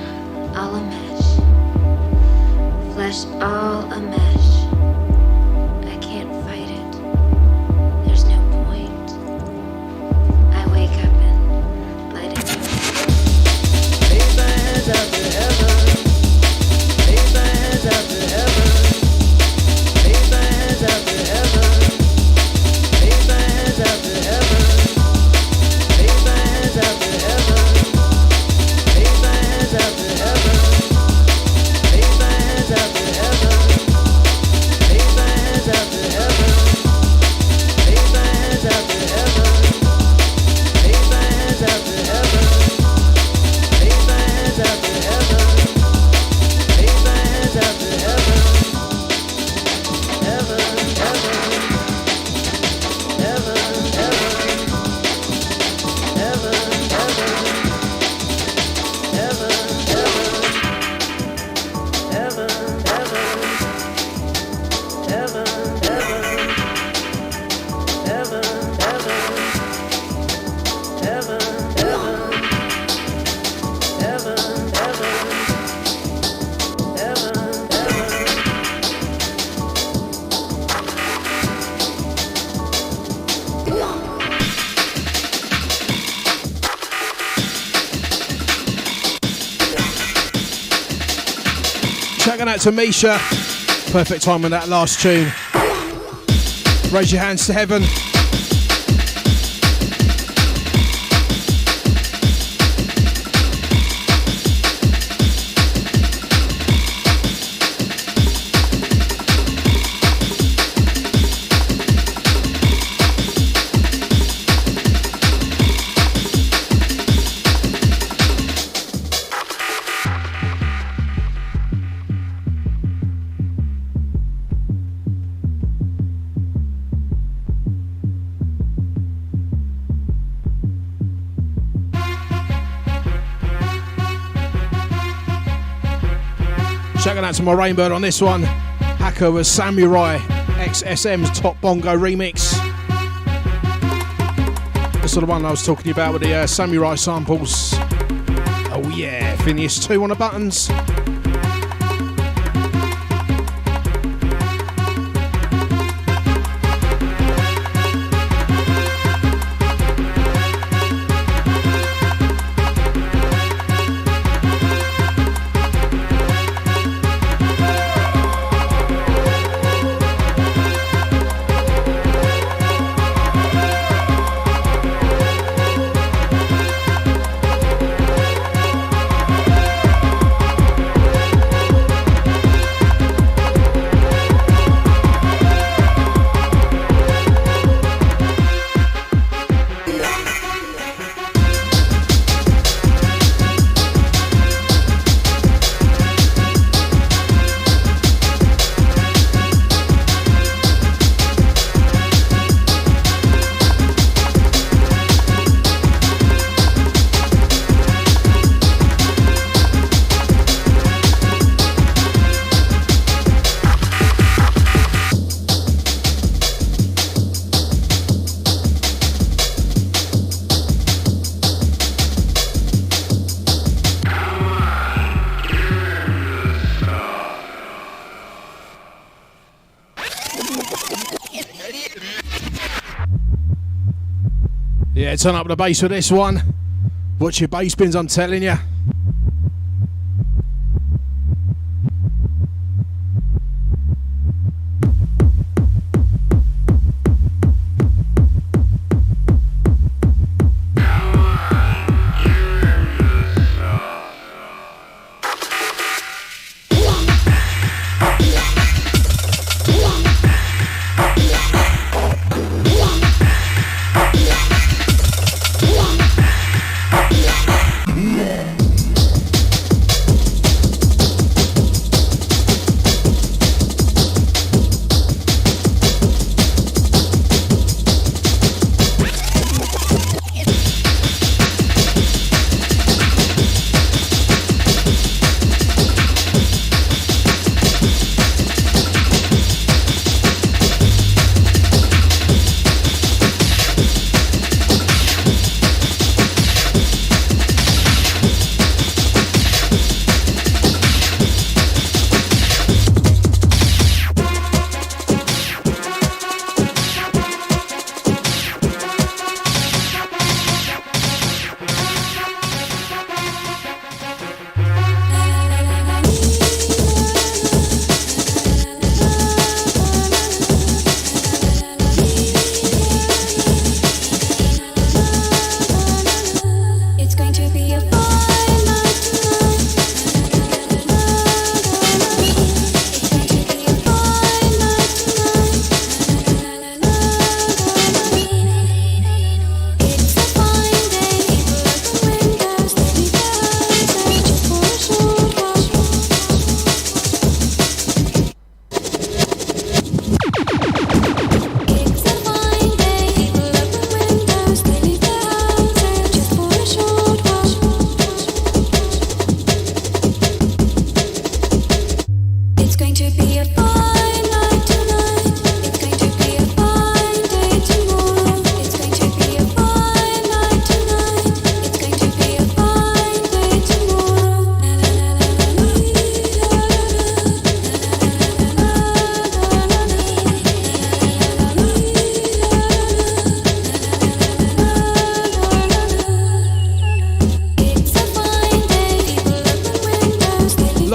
all a mesh. Flesh, all a mesh. I can't fight it. There's no point. I wake up and light it up. Raise my hands up to heaven. Raise my hands up to heaven. Up to heaven, raise my hands up to heaven, raise my hands up to heaven, raise my hands up to heaven, raise my hands up to heaven, raise my hands up to heaven, raise my hands up to heaven, raise my hands up to heaven, raise my hands up to heaven, raise my hands up to heaven. Shouting out to Misha. Perfect time on that last tune. Raise your hands to heaven. Shouting out to my Rainbird on this one. Hacker was Samurai XSM's Top Bongo remix. This sort of one I was talking about with the Samurai samples. Oh yeah, Phineas 2 on the buttons. Yeah, turn up the bass with this one. Watch your bass bins, I'm telling you.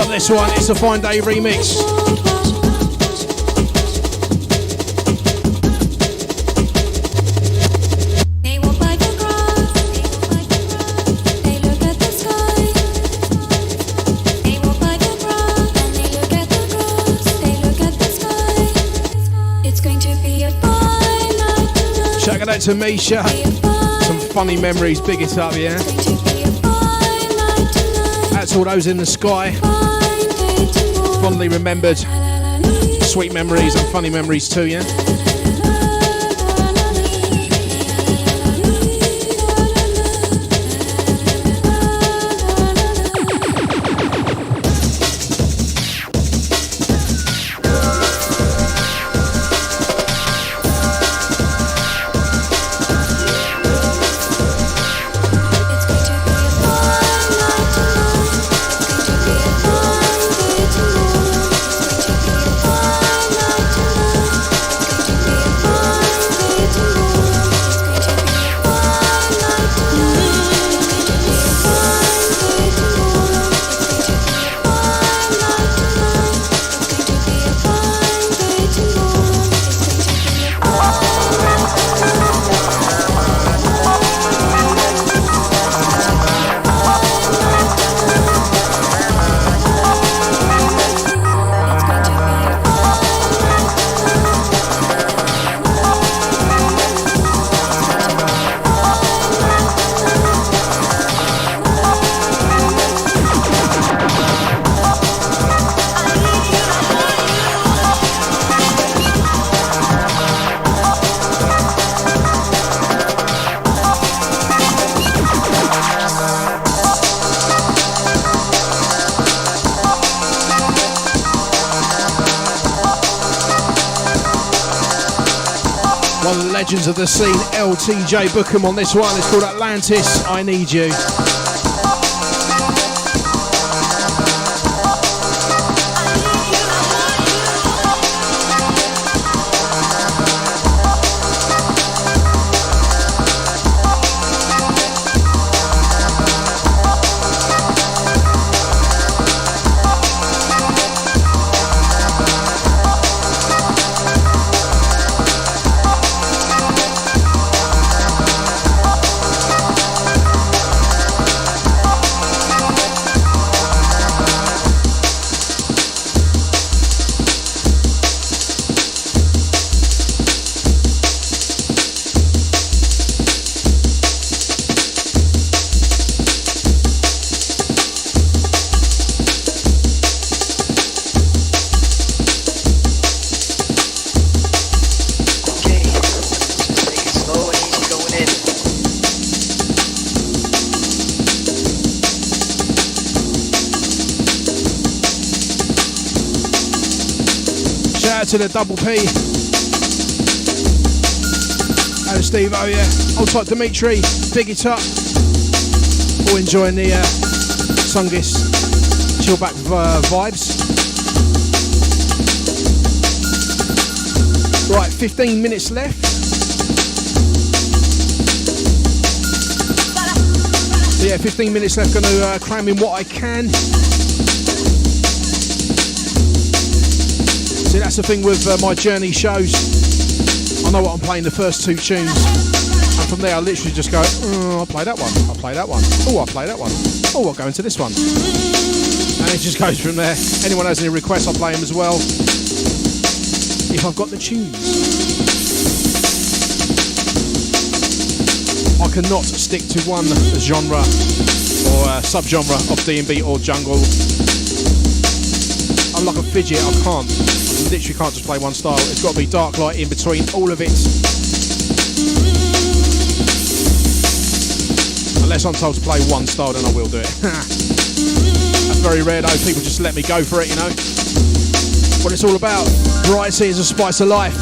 This one, it's a Fine Day remix. Shout it out to Misha. Some funny memories, big it up, yeah? That's all those in the sky. Fondly remembered, sweet memories and funny memories too, yeah? One of the legends of the scene, LTJ Bookham on this one. It's called Atlantis, I Need You. out to the Double P. And Steve, oh yeah. Old type Dimitri, big it up. All enjoying the Sungis chill back vibes. Right, 15 minutes left. So yeah, 15 minutes left. Going to cram in what I can. See, that's the thing with my Journey shows. I know what I'm playing the first two tunes. And from there, I literally just go, oh, I'll play that one. I'll play that one. Oh, I'll play that one. Oh, I'll go into this one. And it just goes from there. Anyone has any requests, I'll play them as well. If I've got the tunes. I cannot stick to one genre or sub-genre of D&B or jungle. I'm like a fidget, I can't. I literally can't just play one style. It's got to be dark, light in between, all of it. Unless I'm told to play one style, then I will do it. That's very rare though, people just let me go for it, you know. What it's all about. Variety is a spice of life.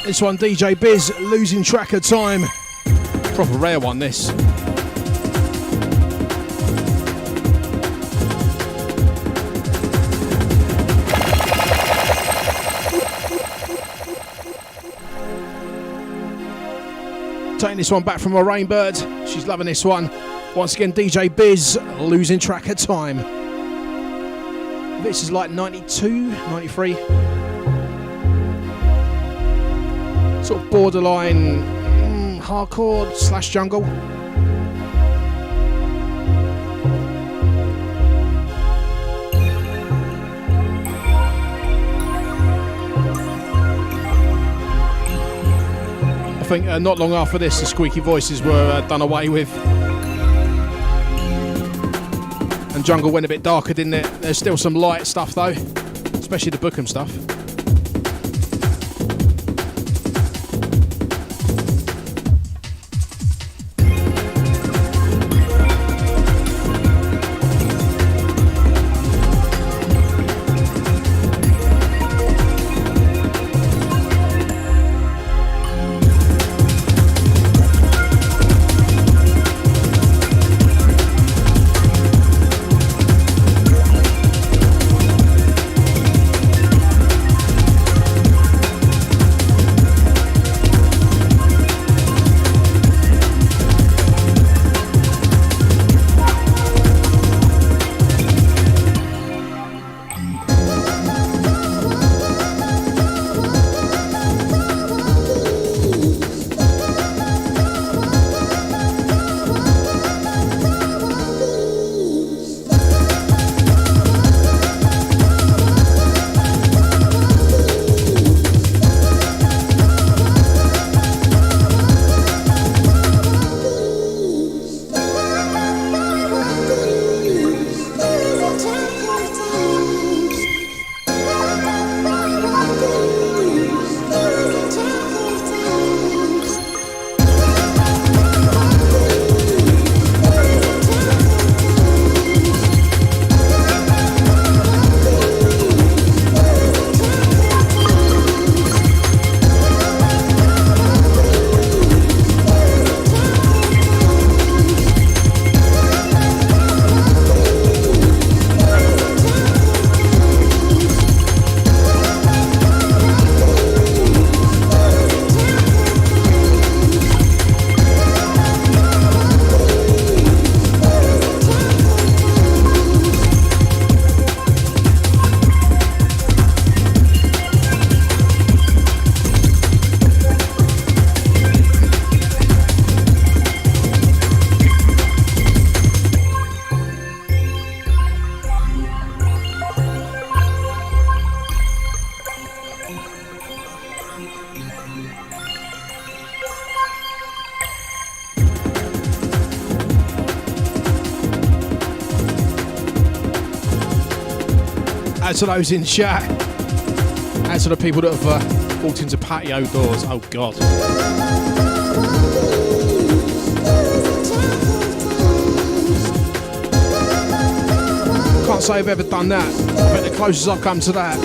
This one, DJ Biz, Losing Track of Time. Proper rare one, this. Taking this one back from my Rainbird. She's loving this one. Once again, DJ Biz, Losing Track of Time. This is like 92, 93. Sort of borderline hardcore / jungle. I think not long after this, the squeaky voices were done away with. And jungle went a bit darker, didn't it? There's still some light stuff though, especially the Bookham stuff. Out to those in chat. Out to the people that have walked into patio doors. Oh God. Can't say I've ever done that, but the closest I've come to that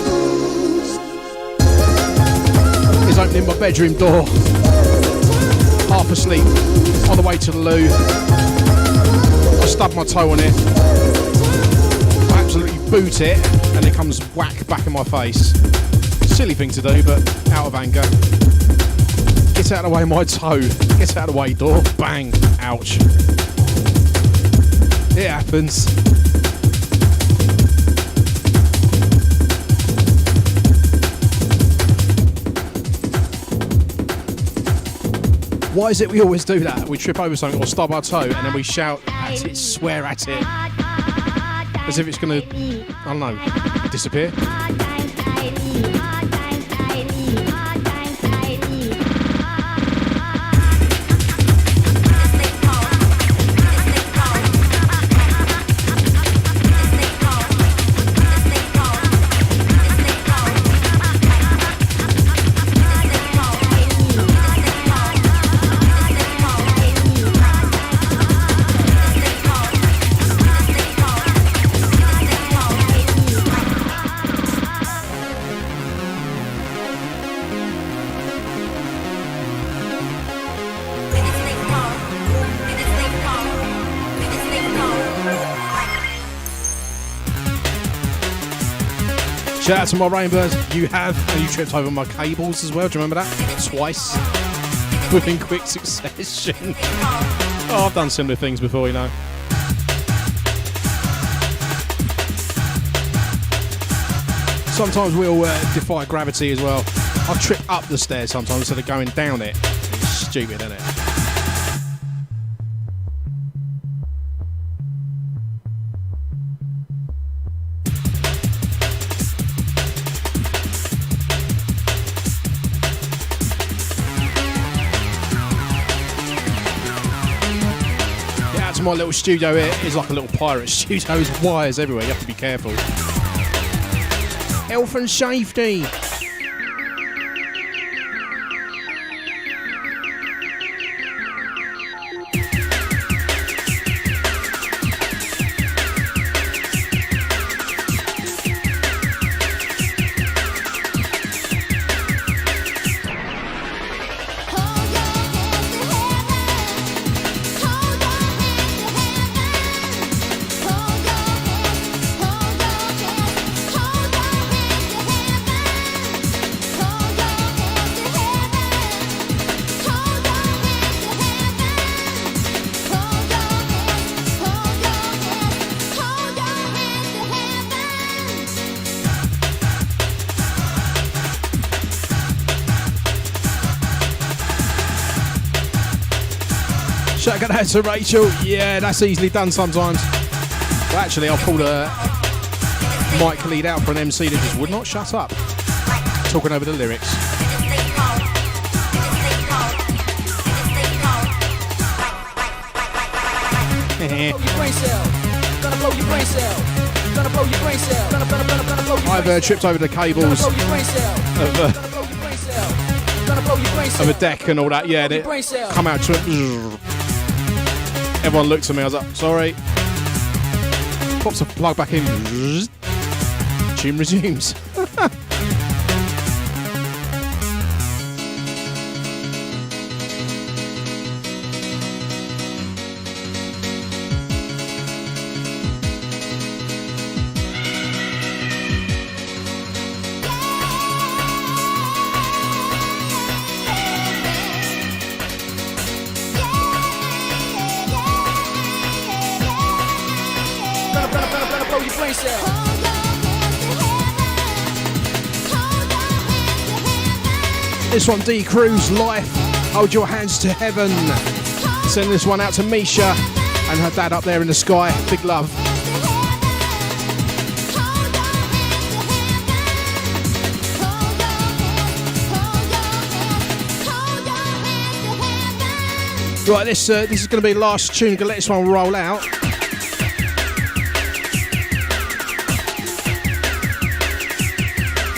is opening my bedroom door, half asleep, on the way to the loo. I stub my toe on it, I absolutely boot it, and it comes whack back in my face. Silly thing to do, but out of anger. Get out of the way, my toe. Get out of the way, door. Bang. Ouch. It happens. Why is it we always do that? We trip over something or stub our toe and then we shout at it, swear at it, as if it's going to, I don't know, disappear. Shout out to my Rainbows. You have, and you tripped over my cables as well. Do you remember that? Twice. Within quick succession. Oh, I've done similar things before, you know. Sometimes we'll defy gravity as well. I trip up the stairs sometimes instead of going down it. It's stupid, isn't it? My little studio here is like a little pirate studio. There's wires everywhere. You have to be careful. Health and safety. Shout out to Rachel. Yeah, that's easily done sometimes. Well, actually, I pulled a mic lead out for an MC that just would not shut up, talking over the lyrics. I've tripped over the cables of a deck and all that. Yeah, and it come out to it. Everyone looked at me, I was like, sorry. Pops a plug back in. Tune resumes. This one, D Cruz, Life, Hold Your Hands to Heaven. Send this one out to Misha and her dad up there in the sky. Big love. Right, this is going to be the last tune. Gonna let this one roll out.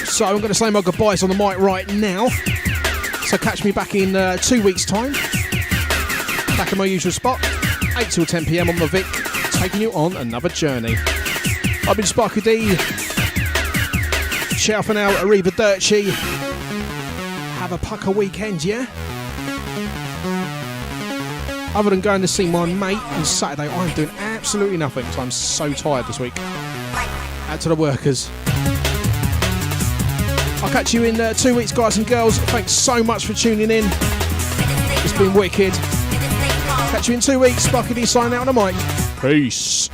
So I'm going to say my goodbyes on the mic right now. So catch me back in 2 weeks' time. Back in my usual spot, 8 till 10 PM on the VIC, taking you on another journey. I've been Sparki Dee. Ciao for now, arrivederci. Have a pucker weekend, yeah? Other than going to see my mate on Saturday, I'm doing absolutely nothing because I'm so tired this week. Out to the workers. I'll catch you in 2 weeks, guys and girls. Thanks so much for tuning in. It's been wicked. Catch you in 2 weeks. Sparki Dee signing out on the mic. Peace.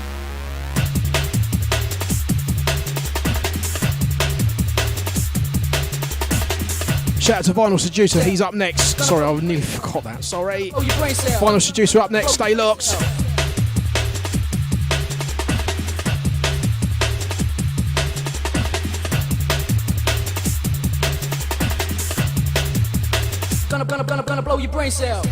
Shout out to Vinyl Seducer. He's up next. Sorry, I nearly forgot that. Sorry. Vinyl Seducer up next. Stay locked. Gonna blow your brain cell.